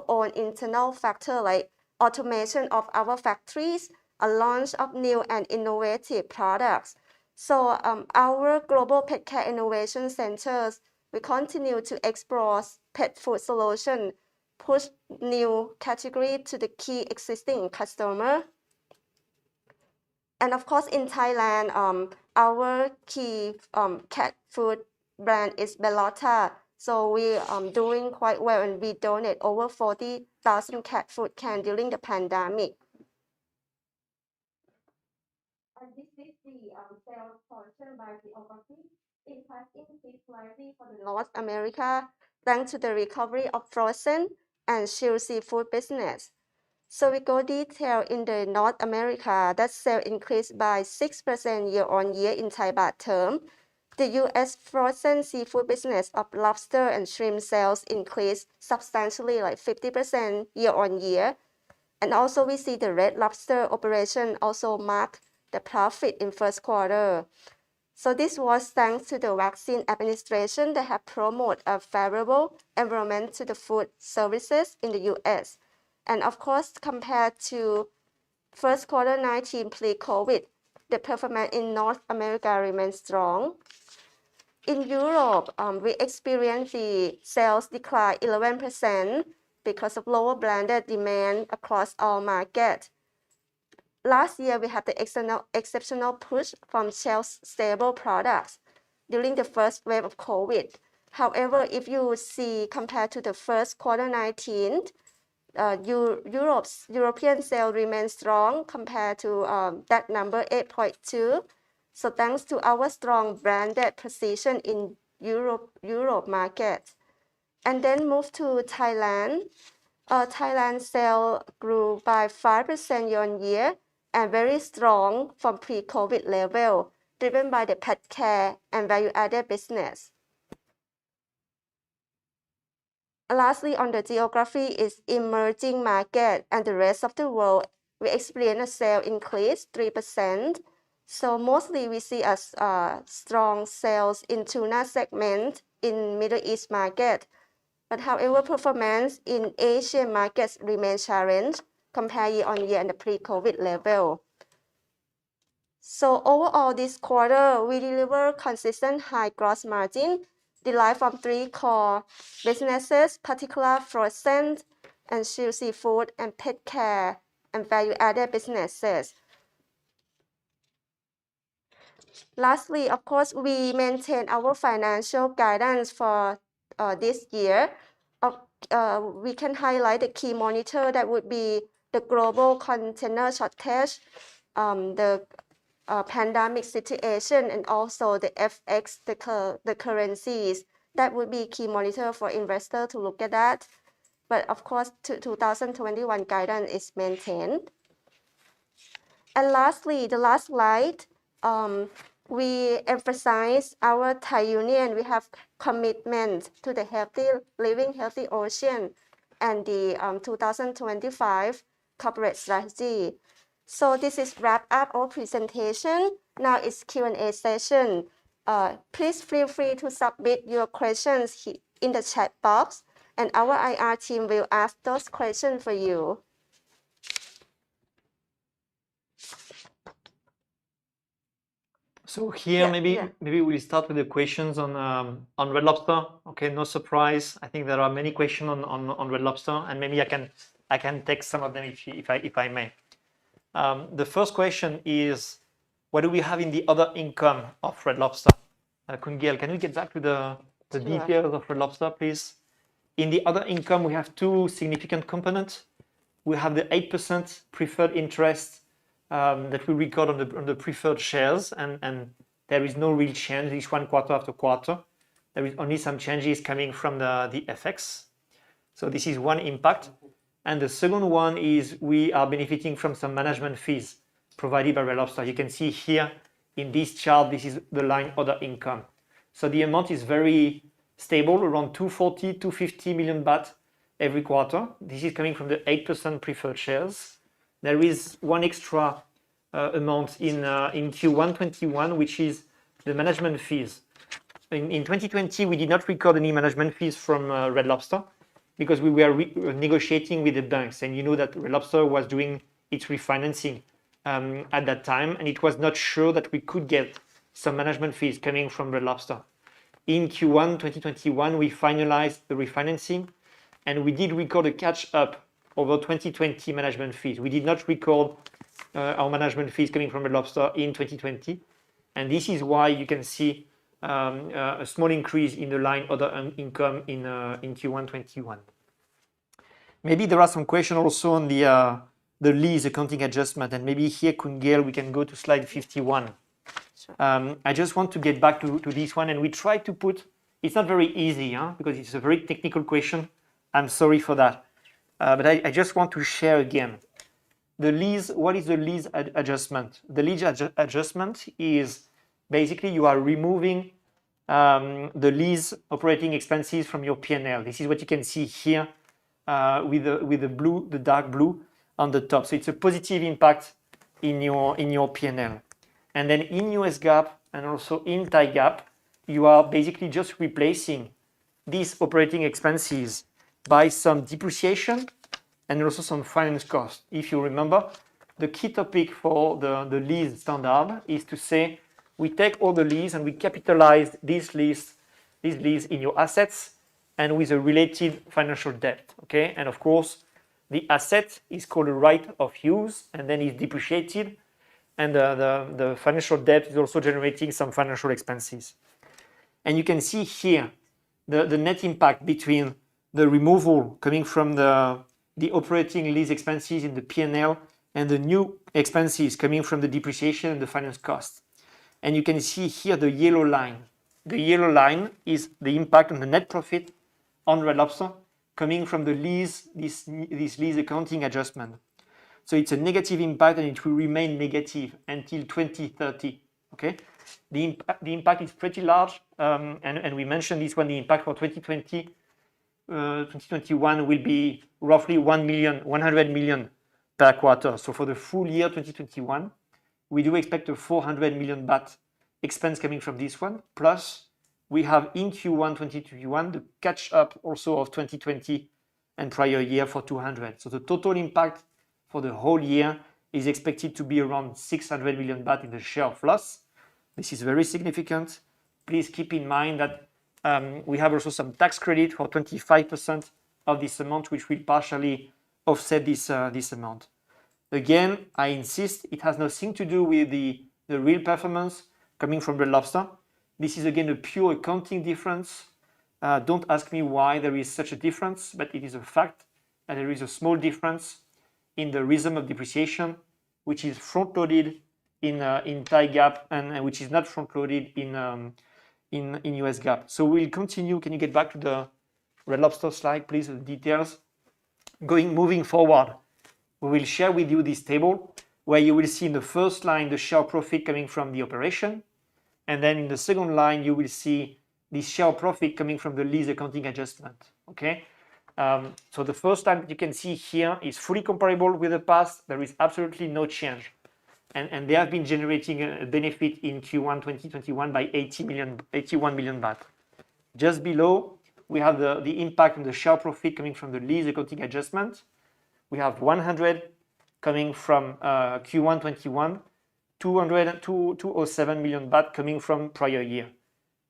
own internal factor like automation of our factories, a launch of new and innovative products. So our global pet care innovation centers, we continue to explore pet food solution, push new category to the key existing customer. And of course, in Thailand, our key cat food brand is Bellotta. So we doing quite well, and we donate over 40,000 cat food cans during the pandemic. And this is the sales portion by geography. It has increased slightly for the North America thanks to the recovery of frozen and chilled seafood business. So we go detail in the North America, that sales increased by 6% year-on-year in Thai baht term. The U.S. frozen seafood business of lobster and shrimp sales increased substantially, like 50% year-on-year. And also we see the Red Lobster operation also marked the profit in first quarter. So this was thanks to the vaccine administration that have promoted a favorable environment to the food services in the U.S. And of course, compared to first quarter 19 pre-COVID, the performance in North America remains strong. In Europe, we experienced the sales decline 11% because of lower branded demand across all markets. Last year, we had the exceptional push from shelf-stable products during the first wave of COVID. However, if you see compared to the first quarter 19, European sales remain strong compared to that number 8.2. So thanks to our strong branded position in Europe market. And then move to Thailand. Thailand sales grew by 5% year-on-year and very strong from pre-COVID level, driven by the pet care and value-added business. Lastly, on the geography is emerging market and the rest of the world. We experience a sales increase 3%. So mostly we see a strong sales in tuna segment in Middle East market. But however, performance in Asian markets remains challenged compared year-on-year and the pre-COVID level. So overall, this quarter, we deliver consistent high gross margin derived from 3 core businesses, particularly frozen and chilled seafood and pet care and value-added businesses. Lastly, of course, we maintain our financial guidance for this year. We can highlight the key monitor that would be the global container shortage, the pandemic situation, and also the FX, the currencies. That would be key monitor for investor to look at that. But of course, 2021 guidance is maintained. And lastly, the last slide, we emphasize our Thai Union. We have commitment to the healthy living, healthy ocean, and the 2025 corporate strategy. So this is wrap up our presentation. Now it's Q&A session. Please feel free to submit your questions in the chat box. and our IR team will ask those questions for you. So here, Yeah. maybe we'll start with the questions on Red Lobster. Okay, no surprise. I think there are many questions on Red Lobster, and maybe I can take some of them if I may. The first question is, what do we have in the other income of Red Lobster? Khun Gail, can we get back to the Sure. details of Red Lobster, please? In the other income, we have two significant components. We have the 8% preferred interest that we record on the preferred shares, and there is no real change this one quarter after quarter. There is only some changes coming from the FX. So this is one impact. And the second one is we are benefiting from some management fees provided by Red Lobster. You can see here in this chart, this is the line other income. So the amount is very stable, around 240, 250 million baht every quarter. This is coming from the 8% preferred shares. There is one extra amount in Q1 21, which is the management fees. In 2020, we did not record any management fees from Red Lobster because we were negotiating with the banks, and you know that Red Lobster was doing its refinancing at that time, and it was not sure that we could get some management fees coming from Red Lobster. In Q1 2021, we finalized the refinancing, and we did record a catch-up over 2020 management fees. We did not record our management fees coming from Red Lobster in 2020, and this is why you can see a small increase in the line other income in Q1 21. Maybe there are some questions also on the lease accounting adjustment, and maybe here, Khun Gail, we can go to slide 51. Sure. I just want to get back to this one, and we try to put, it's not very easy, because it's a very technical question. I'm sorry for that. But I just want to share again. The lease, what is the lease adjustment? The lease adjustment is basically you are removing the lease operating expenses from your P&L. This is what you can see here with the dark blue on the top. So it's a positive impact in your P&L. And then in US GAAP and also in Thai GAAP, you are basically just replacing these operating expenses by some depreciation and also some finance cost. If you remember, the key topic for the lease standard is to say we take all the lease and we capitalize this lease in your assets and with a related financial debt. Okay, and of course, the asset is called a right of use and then is depreciated, and the financial debt is also generating some financial expenses. And you can see here the net impact between the removal coming from the operating lease expenses in the P&L and the new expenses coming from the depreciation and the finance cost. And you can see here the yellow line. The yellow line is the impact on the net profit on Red Lobster coming from the lease, this lease accounting adjustment. So it's a negative impact, and it will remain negative until 2030. Okay, the impact is pretty large, and we mentioned this one. The impact for 2020, 2021 will be roughly 100 million per quarter. So for the full year 2021, we do expect a 400 million baht expense coming from this one. Plus, we have in Q1 2021 the catch up also of 2020 and prior year for 200. So the total impact for the whole year is expected to be around 600 million baht in the share of loss. This is very significant. Please keep in mind that we have also some tax credit for 25% of this amount, which will partially offset this amount. Again, I insist, it has nothing to do with the real performance coming from Red Lobster. This is again a pure accounting difference. Don't ask me why there is such a difference, but it is a fact that there is a small difference in the rhythm of depreciation, which is front-loaded in Thai GAAP and which is not front-loaded in US GAAP. So we'll continue. Can you get back to the Red Lobster slide, please, the details? Moving forward, we will share with you this table where you will see in the first line the share profit coming from the operation, and then in the second line you will see the share profit coming from the lease accounting adjustment. Okay. So the first line that you can see here is fully comparable with the past. There is absolutely no change. And they have been generating a benefit in Q1 2021 by 81 million baht. Just below, we have the impact on the share profit coming from the lease accounting adjustment. We have 100 coming from Q1 21, 207 million baht coming from prior year.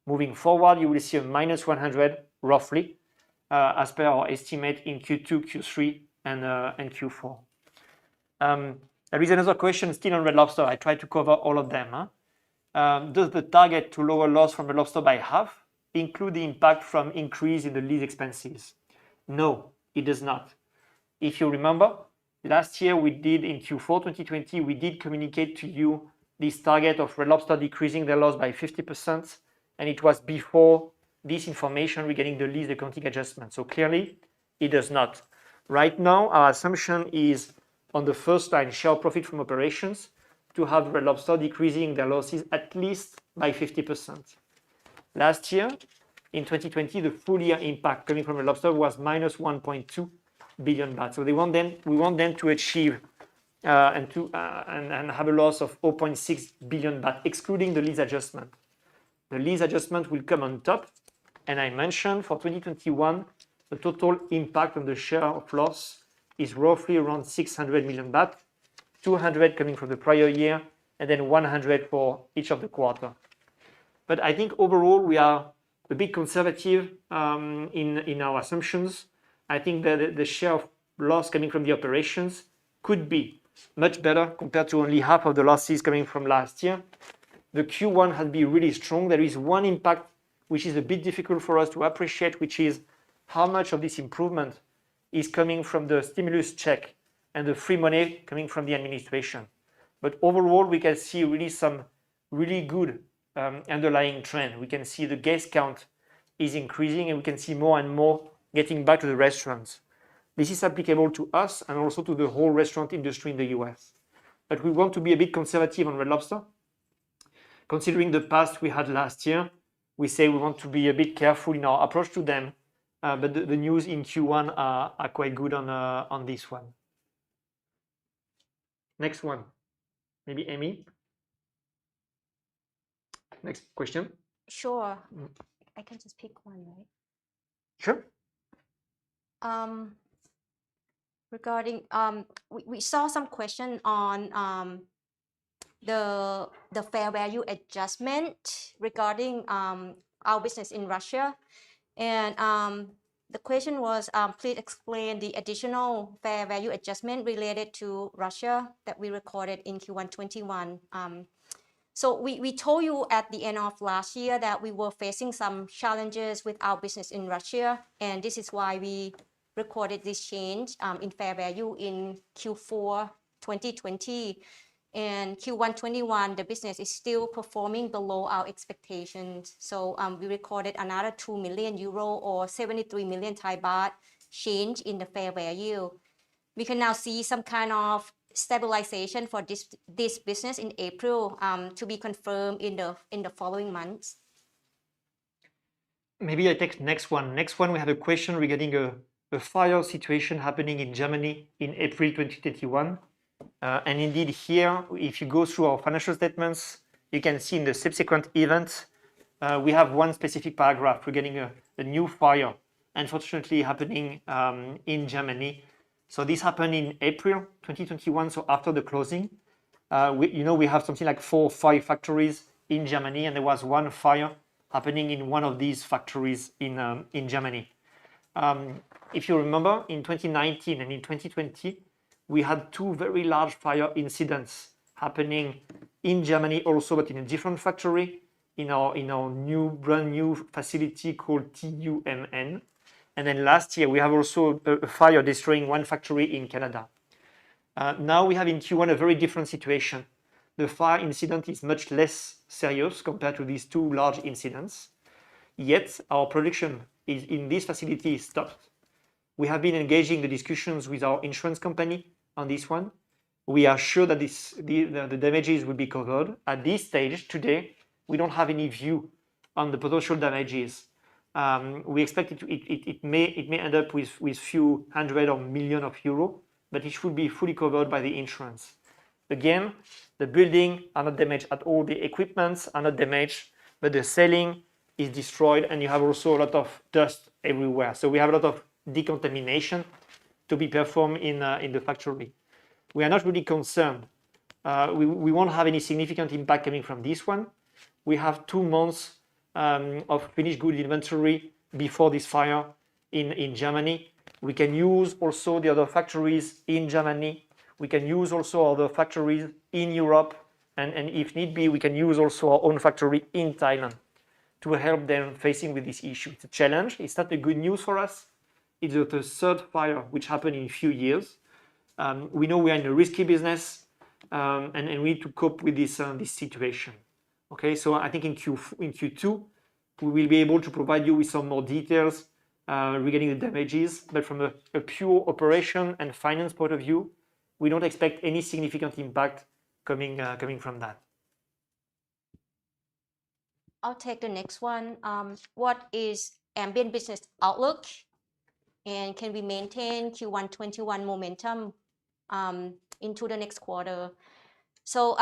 Moving forward, you will see a minus 100 roughly as per our estimate in Q2, Q3, and Q4. There is another question still on Red Lobster. I tried to cover all of them. Does the target to lower loss from Red Lobster by half include the impact from increase in the lease expenses? No, it does not. If you remember, last year we did in Q4 2020, we did communicate to you this target of Red Lobster decreasing their loss by 50%, and it was before this information regarding the lease accounting adjustment. So clearly, it does not. Right now, our assumption is on the first line, share profit from operations, to have Red Lobster decreasing their losses at least by 50%. Last year, in 2020, the full year impact coming from Red Lobster was minus 1.2 billion baht. So we want them to achieve and have a loss of 0.6 billion baht, excluding the lease adjustment. The lease adjustment will come on top, and I mentioned for 2021, the total impact on the share of loss is roughly around 600 million baht, 200 coming from the prior year, and then 100 for each of the quarter. But I think overall we are a bit conservative in our assumptions. I think that the share of loss coming from the operations could be much better compared to only half of the losses coming from last year. The Q1 has been really strong. There is one impact which is a bit difficult for us to appreciate, which is how much of this improvement is coming from the stimulus check and the free money coming from the administration. But overall, we can see really some really good underlying trend. We can see the guest count is increasing, and we can see more and more getting back to the restaurants. This is applicable to us and also to the whole restaurant industry in the US. But we want to be a bit conservative on Red Lobster. Considering the past we had last year, we say we want to be a bit careful in our approach to them. But the news in Q1 are quite good on this one. Next one, maybe Amy. Next question. Sure. I can just pick one, right? Sure. Regarding we saw some question on the fair value adjustment regarding our business in Russia, and the question was, please explain the additional fair value adjustment related to Russia that we recorded in Q1 21. So we told you at the end of last year that we were facing some challenges with our business in Russia, and this is why we recorded this change in fair value in Q4 2020. And Q1 21, the business is still performing below our expectations. So we recorded another 2 million euro or 73 million Thai baht change in the fair value. We can now see some kind of stabilization for this business in April to be confirmed in the following months. Maybe I take next one. Next one, we have a question regarding a fire situation happening in Germany in April 2021. And indeed here, if you go through our financial statements, you can see in the subsequent events, we have one specific paragraph regarding a new fire, unfortunately happening in Germany. So this happened in April 2021, so after the closing. We have something like 4 or 5 factories in Germany, and there was one fire happening in one of these factories in Germany. If you remember, in 2019 and in 2020, we had 2 very large fire incidents happening in Germany also, but in a different factory, in our brand new facility called TUMN. And then last year, we have also a fire destroying one factory in Canada. Now we have in Q1 a very different situation. The fire incident is much less serious compared to these 2 large incidents. Yet our production in this facility is stopped. We have been engaging the discussions with our insurance company on this one. We are sure that the damages will be covered. At this stage, today, we don't have any view on the potential damages. We expect it may end up with few hundred or million of euro, but it should be fully covered by the insurance. Again, the building are not damaged at all. The equipments are not damaged, but the ceiling is destroyed, and you have also a lot of dust everywhere. So we have a lot of decontamination to be performed in the factory. We are not really concerned. We won't have any significant impact coming from this one. We have 2 months of finished good inventory before this fire in Germany. We can use also the other factories in Germany. We can use also other factories in Europe. And if need be, we can use also our own factory in Thailand to help them facing with this issue. It's a challenge. It's not a good news for us. It's the third fire which happened in a few years. We know we are in a risky business, and we need to cope with this situation. Okay, so I think in Q2, we will be able to provide you with some more details regarding the damages, but from a pure operation and finance point of view, we don't expect any significant impact coming from that. I'll take the next one. What is ambient business outlook? And can we maintain Q1 21 momentum into the next quarter? So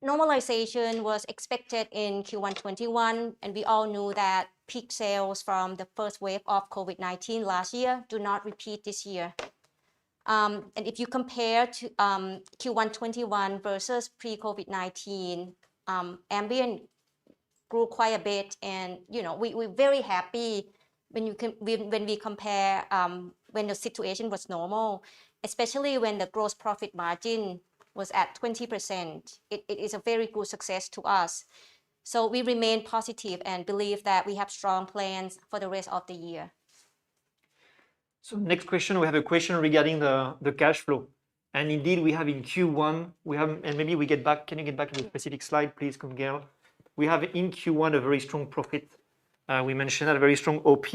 normalization was expected in Q1 21, and we all knew that peak sales from the first wave of COVID-19 last year do not repeat this year. And if you compare to Q1 21 versus pre-COVID-19, ambient grew quite a bit, and we're very happy when we compare when the situation was normal, especially when the gross profit margin was at 20%. It is a very good success to us. So we remain positive and believe that we have strong plans for the rest of the year. So next question, we have a question regarding the cash flow. And indeed, we have in Q1, and maybe we get back, can you get back to the specific slide, please, Kumgel? We have in Q1 a very strong profit. We mentioned that, a very strong OP.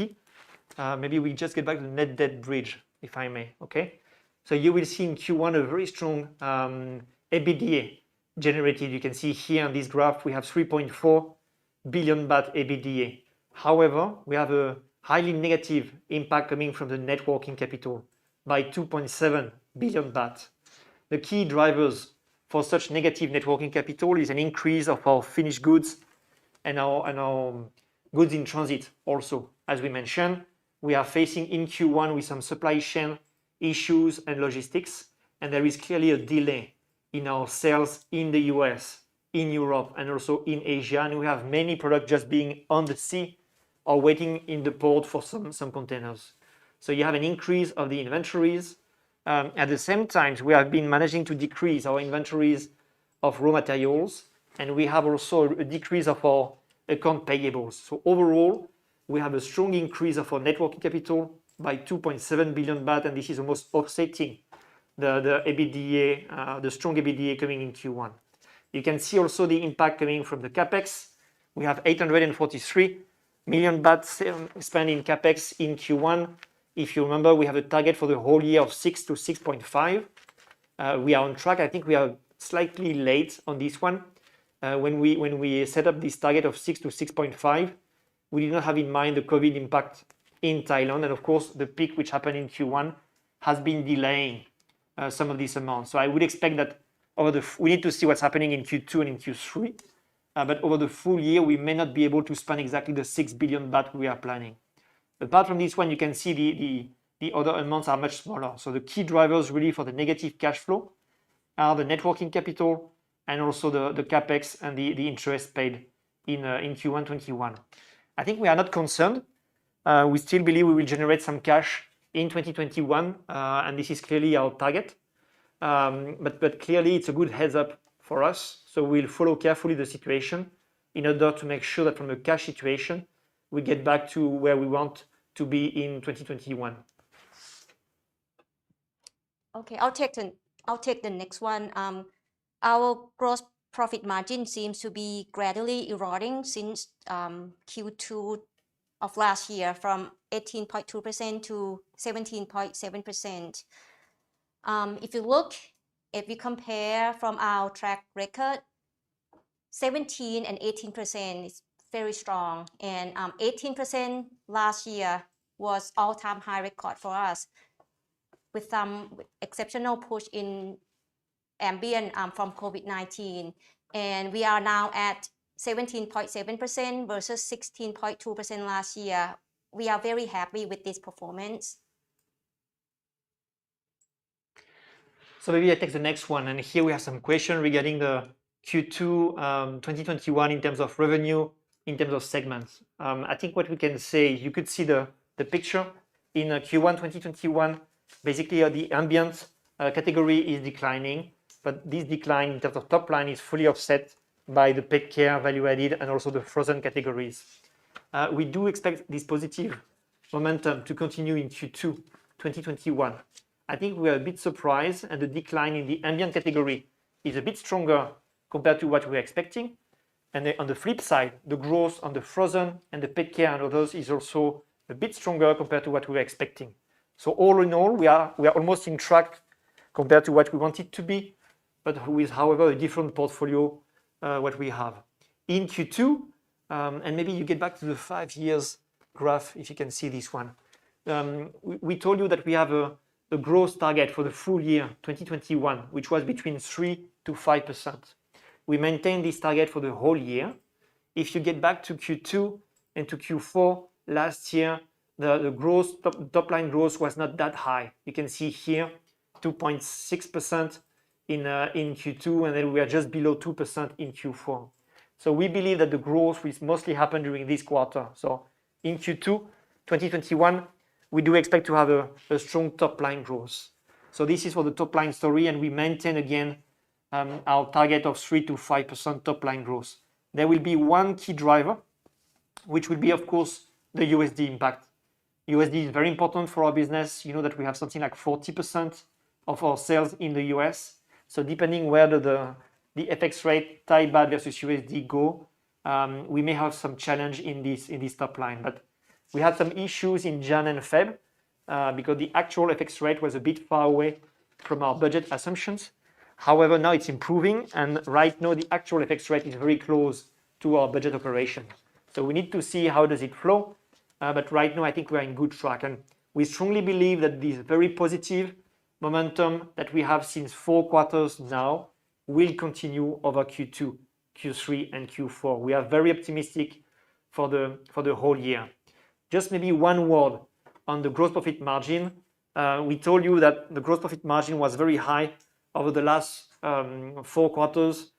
Maybe we just get back to the net debt bridge, if I may, okay? So you will see in Q1 a very strong EBITDA generated. You can see here on this graph, we have 3.4 billion baht EBITDA. However, we have a highly negative impact coming from the net working capital by 2.7 billion baht. The key drivers for such negative net working capital is an increase of our finished goods and our goods in transit also. As we mentioned, we are facing in Q1 with some supply chain issues and logistics, and there is clearly a delay in our sales in the US, in Europe, and also in Asia. And we have many products just being on the sea or waiting in the port for some containers. So you have an increase of the inventories. At the same time, we have been managing to decrease our inventories of raw materials, and we have also a decrease of our account payables. So overall, we have a strong increase of our net working capital by 2.7 billion baht, and this is almost offsetting the EBITDA, the strong EBITDA coming in Q1. You can see also the impact coming from the capex. We have 843 million baht spent in capex in Q1. If you remember, we have a target for the whole year of 6 to 6.5. We are on track. I think we are slightly late on this one. When we set up this target of 6 to 6.5, we did not have in mind the COVID impact in Thailand. And of course, the peak which happened in Q1 has been delaying some of these amounts. So I would expect that we need to see what's happening in Q2 and in Q3. But over the full year, we may not be able to spend exactly the 6 billion baht we are planning. Apart from this one, you can see the other amounts are much smaller. So the key drivers really for the negative cash flow are the net working capital and also the capex and the interest paid in Q1 21. I think we are not concerned. We still believe we will generate some cash in 2021, and this is clearly our target. But clearly, it's a good heads up for us. So we'll follow carefully the situation in order to make sure that from a cash situation, we get back to where we want to be in 2021. Okay, I'll take the next one. Our gross profit margin seems to be gradually eroding since Q2 of last year from 18.2% to 17.7%. If we compare from our track record, 17 and 18% is very strong, and 18% last year was all-time high record for us, with some exceptional push in ambient from COVID-19, and we are now at 17.7% versus 16.2% last year. We are very happy with this performance. So maybe I take the next one, and here we have some questions regarding the Q2 2021 in terms of revenue, in terms of segments. I think what we can say, you could see the picture in Q1 2021. Basically, the ambient category is declining, but this decline in terms of top line is fully offset by the pet care, value added, and also the frozen categories. We do expect this positive momentum to continue in Q2 2021. I think we are a bit surprised, and the decline in the ambient category is a bit stronger compared to what we were expecting. And on the flip side, the growth on the frozen and the pet care and others is also a bit stronger compared to what we were expecting. So all in all, we are almost in track compared to what we want it to be, but with, however, a different portfolio what we have. In Q2, and maybe you get back to the 5 years graph, if you can see this one. We told you that we have a growth target for the full year 2021, which was between 3 to 5%. We maintain this target for the whole year. If you get back to Q2 and to Q4 last year, the growth, top line growth was not that high. You can see here 2.6% in Q2, and then we are just below 2% in Q4. So we believe that the growth will mostly happen during this quarter. So in Q2 2021, we do expect to have a strong top line growth. So this is for the top line story, and we maintain again our target of 3 to 5% top line growth. There will be one key driver, which will be, of course, the USD impact. USD is very important for our business. You know that we have something like 40% of our sales in the US. So depending where the FX rate, Thai baht versus USD go, we may have some challenge in this top line. But we had some issues in Jan and Feb because the actual FX rate was a bit far away from our budget assumptions. However, now it's improving, and right now the actual FX rate is very close to our budget operation. So we need to see how does it flow, but right now I think we are in good track, and we strongly believe that this very positive momentum that we have since 4 quarters now will continue over Q2, Q3, and Q4. We are very optimistic for the whole year. Just maybe one word on the gross profit margin. We told you that the gross profit margin was very high over the last 4 quarters.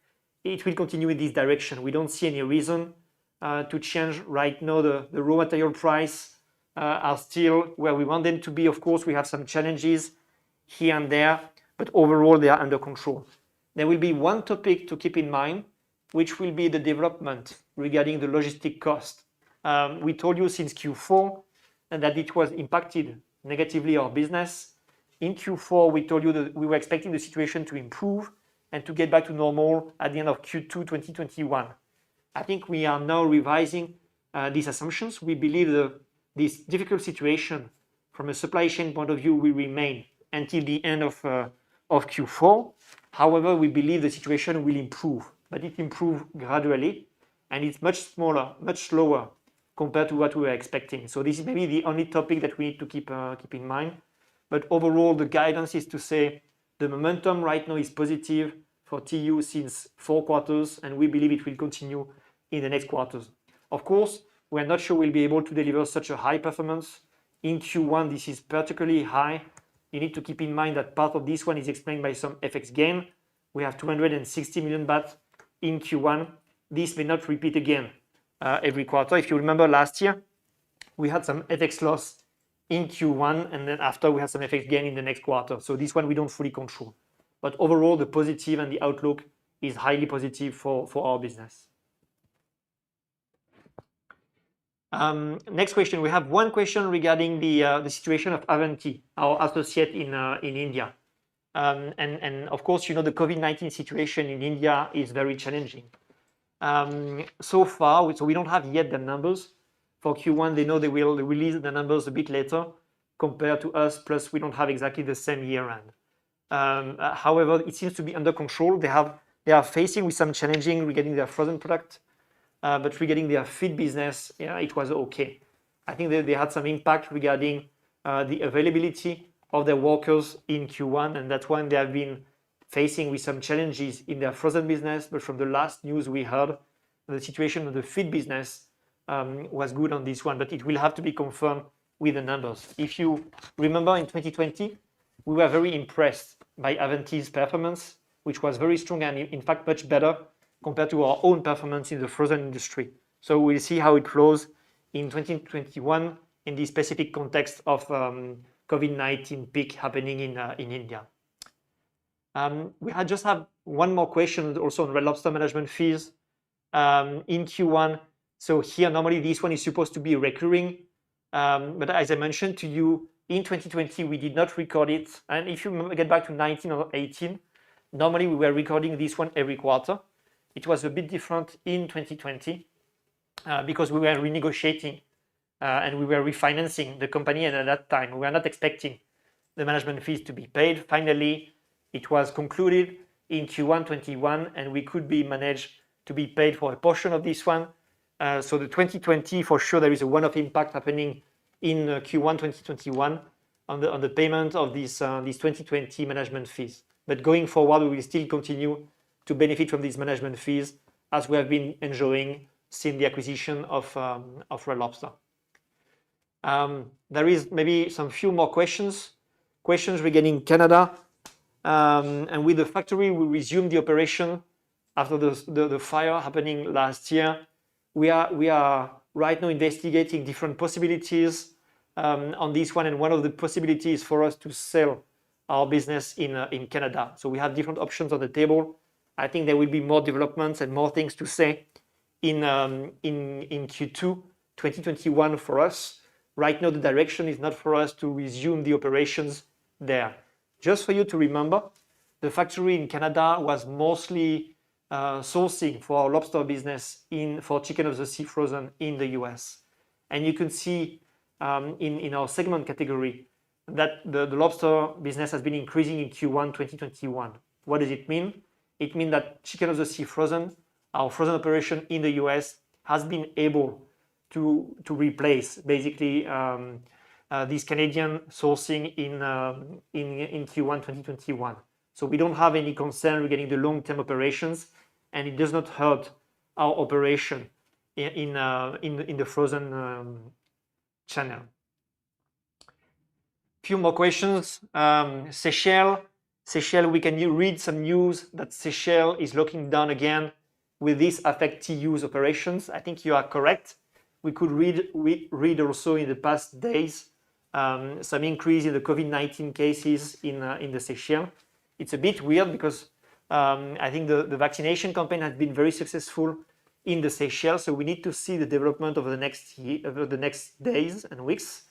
It will continue in this direction. We don't see any reason to change right now. The raw material price are still where we want them to be. Of course, we have some challenges here and there, but overall they are under control. There will be one topic to keep in mind, which will be the development regarding the logistic cost. We told you since Q4 and that it was impacted negatively our business. In Q4, we told you that we were expecting the situation to improve and to get back to normal at the end of Q2 2021. I think we are now revising these assumptions. We believe this difficult situation from a supply chain point of view will remain until the end of Q4. However, we believe the situation will improve, but it improves gradually, and it's much smaller, much slower compared to what we were expecting. So this is maybe the only topic that we need to keep in mind. But overall, the guidance is to say the momentum right now is positive for TU since 4 quarters, and we believe it will continue in the next quarters. Of course, we're not sure we'll be able to deliver such a high performance. In Q1, this is particularly high. You need to keep in mind that part of this one is explained by some FX gain. We have 260 million baht in Q1. This may not repeat again every quarter. If you remember last year, we had some FX loss in Q1, and then after we had some FX gain in the next quarter. So this one we don't fully control. But overall, the positive and the outlook is highly positive for our business. Next question. We have one question regarding the situation of Avanti, our associate in India. And of course, you know, the COVID-19 situation in India is very challenging. So far, so we don't have yet the numbers. For Q1, they know they will release the numbers a bit later compared to us, plus we don't have exactly the same year end. However, it seems to be under control. They are facing with some challenging regarding their frozen product, but regarding their feed business, yeah, it was okay. I think they had some impact regarding the availability of their workers in Q1, and that's when they have been facing with some challenges in their frozen business. But from the last news we heard, the situation of the feed business was good on this one, but it will have to be confirmed with the numbers. If you remember in 2020, we were very impressed by Avanti's performance, which was very strong and in fact much better compared to our own performance in the frozen industry. So we'll see how it flows in 2021 in the specific context of COVID-19 peak happening in India. We just have one more question also on Red Lobster management fees in Q1. So here, normally this one is supposed to be recurring. But as I mentioned to you, in 2020, we did not record it. And if you get back to 19 or 18, normally we were recording this one every quarter. It was a bit different in 2020 because we were renegotiating and we were refinancing the company. And at that time, we were not expecting the management fees to be paid. Finally, it was concluded in Q1 21, and we could be managed to be paid for a portion of this one. So the 2020, for sure, there is a one-off impact happening in Q1 2021 on the payment of these 2020 management fees. But going forward, we will still continue to benefit from these management fees as we have been enjoying since the acquisition of Red Lobster. There is maybe some few more questions regarding Canada. And with the factory, we resumed the operation after the fire happening last year. We are right now investigating different possibilities on this one, and one of the possibilities for us to sell our business in Canada. So we have different options on the table. I think there will be more developments and more things to say in Q2 2021 for us. Right now, the direction is not for us to resume the operations there. Just for you to remember, the factory in Canada was mostly sourcing for our lobster business for chicken of the sea frozen in the US. And you can see in our segment category that the lobster business has been increasing in Q1 2021. What does it mean? It means that chicken of the sea frozen, our frozen operation in the US, has been able to replace basically this Canadian sourcing in Q1 2021. So we don't have any concern regarding the long-term operations, and it does not hurt our operation in the frozen channel. Few more questions. Seychelles, we can read some news that Seychelles is locking down again. Will this affect TU's operations? I think you are correct. We could read also in the past days some increase in the COVID-19 cases in the Seychelles. It's a bit weird because I think the vaccination campaign has been very successful in the Seychelles. So we need to see the development over the next days and weeks.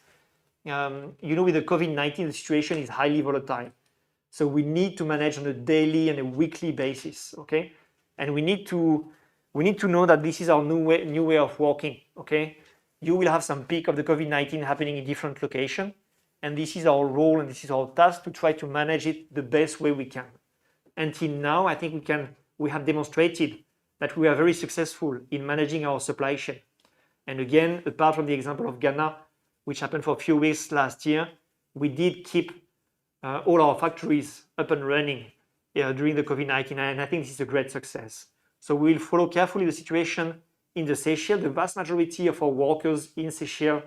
With the COVID-19, the situation is highly volatile. So we need to manage on a daily and a weekly basis, okay? And we need to know that this is our new way of working, okay? You will have some peak of the COVID-19 happening in different locations. And this is our role and this is our task to try to manage it the best way we can. Until now, I think we have demonstrated that we are very successful in managing our supply chain. And again, apart from the example of Ghana, which happened for a few weeks last year, we did keep all our factories up and running during the COVID-19, and I think this is a great success. So we will follow carefully the situation in the Seychelles. The vast majority of our workers in Seychelles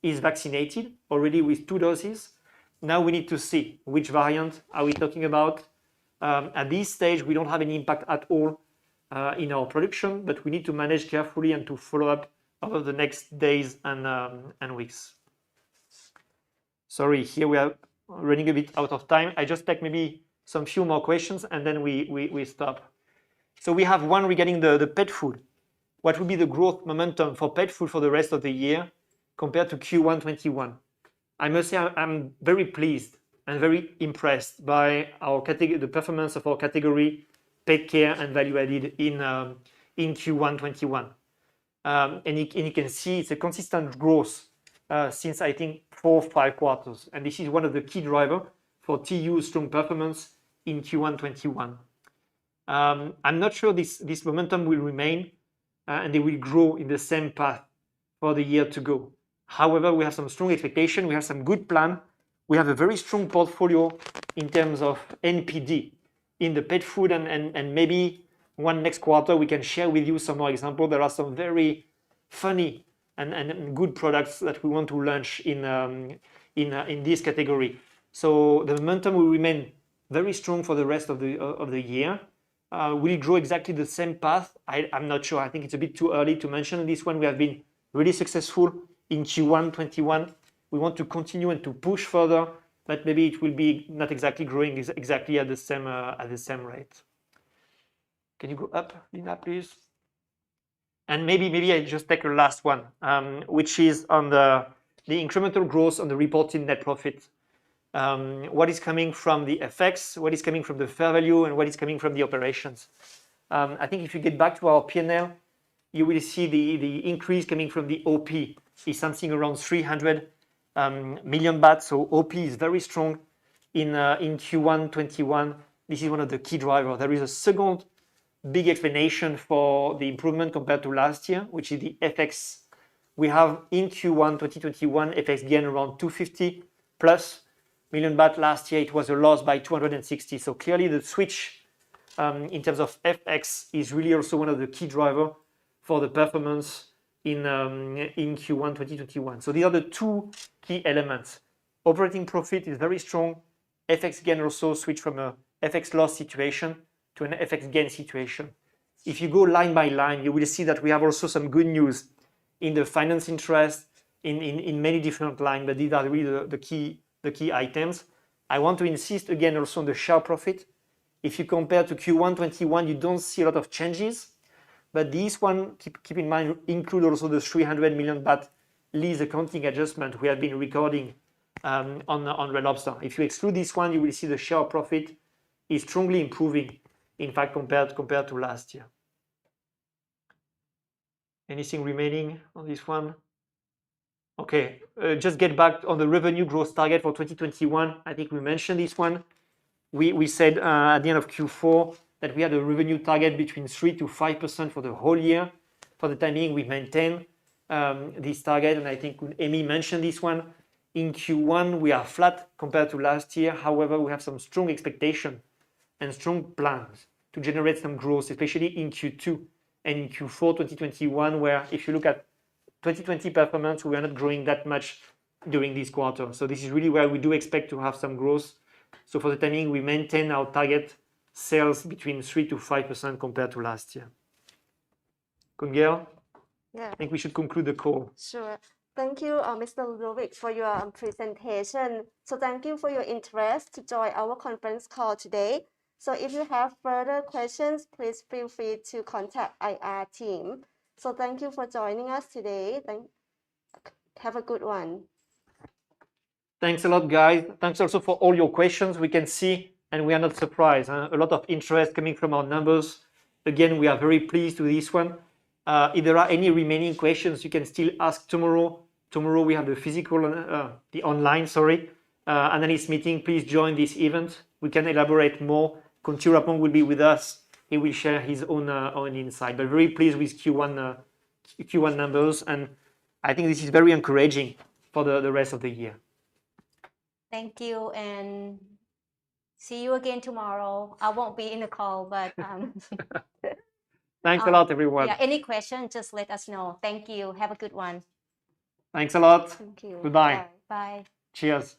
is vaccinated already with 2 doses. Now we need to see which variant are we talking about. At this stage, we don't have any impact at all in our production, but we need to manage carefully and to follow up over the next days and weeks. Sorry, here we are running a bit out of time. I just take maybe some few more questions and then we stop. So we have one regarding the pet food. What will be the growth momentum for pet food for the rest of the year compared to Q1 21? I must say I'm very pleased and very impressed by the performance of our category, pet care and value added in Q1 21. And you can see it's a consistent growth since I think 4 or 5 quarters. And this is one of the key drivers for TU's strong performance in Q1 21. I'm not sure this momentum will remain and they will grow in the same path for the year to go. However, we have some strong expectation. We have some good plan. We have a very strong portfolio in terms of NPD in the pet food and maybe one next quarter, we can share with you some more examples. There are some very funny and good products that we want to launch in this category. So the momentum will remain very strong for the rest of the year. Will it grow exactly the same path? I'm not sure. I think it's a bit too early to mention this one. We have been really successful in Q1 21. We want to continue and to push further, but maybe it will be not exactly growing exactly at the same rate. Can you go up, Lina, please? And maybe I just take a last one, which is on the incremental growth on the reported net profit. What is coming from the FX, what is coming from the fair value, and what is coming from the operations. I think if you get back to our P&L, you will see the increase coming from the OP is something around 300 million baht. So OP is very strong in Q1 21. This is one of the key drivers. There is a second big explanation for the improvement compared to last year, which is the FX. We have in Q1 2021 FX gain around 250 plus million baht. Last year it was a loss by 260. So clearly the switch in terms of FX is really also one of the key drivers for the performance in Q1 2021. So these are the two key elements. Operating profit is very strong. FX gain also switch from a FX loss situation to an FX gain situation. If you go line by line, you will see that we have also some good news in the finance interest in many different lines, but these are really the key items. I want to insist again also on the share profit. If you compare to Q1 21, you don't see a lot of changes, but this one, keep in mind, include also the 300 million baht lease accounting adjustment we have been recording on Red Lobster. If you exclude this one, you will see the share profit is strongly improving, in fact, compared to last year. Anything remaining on this one? Okay, just get back on the revenue growth target for 2021. I think we mentioned this one. We said at the end of Q4 that we had a revenue target between 3 to 5% for the whole year. For the time being, we maintain this target, and I think Amy mentioned this one. In Q1, we are flat compared to last year. However, we have some strong expectation and strong plans to generate some growth, especially in Q2 and in Q4 2021, where if you look at 2020 performance, we are not growing that much during this quarter. So this is really where we do expect to have some growth. So for the timing, we maintain our target sales between 3 to 5% compared to last year. Khun Gail? Yeah. I think we should conclude the call. Sure. Thank you, Mr. Ludovic, for your presentation. So thank you for your interest to join our conference call today. So if you have further questions, please feel free to contact IR team. So thank you for joining us today. Have a good one. Thanks a lot, guys. Thanks also for all your questions. We can see, and we are not surprised, a lot of interest coming from our numbers. Again, we are very pleased with this one. If there are any remaining questions, you can still ask tomorrow. Tomorrow we have the physical, the online, analyst meeting. Please join this event. We can elaborate more. Khun Chirapong will be with us. He will share his own insight. But very pleased with Q1 numbers, and I think this is very encouraging for the rest of the year. Thank you, and see you again tomorrow. I won't be in the call, but Thanks a lot, everyone. yeah, any question, just let us know. Thank you. Have a good one. Thanks a lot. Thank you. Goodbye. Bye. Cheers.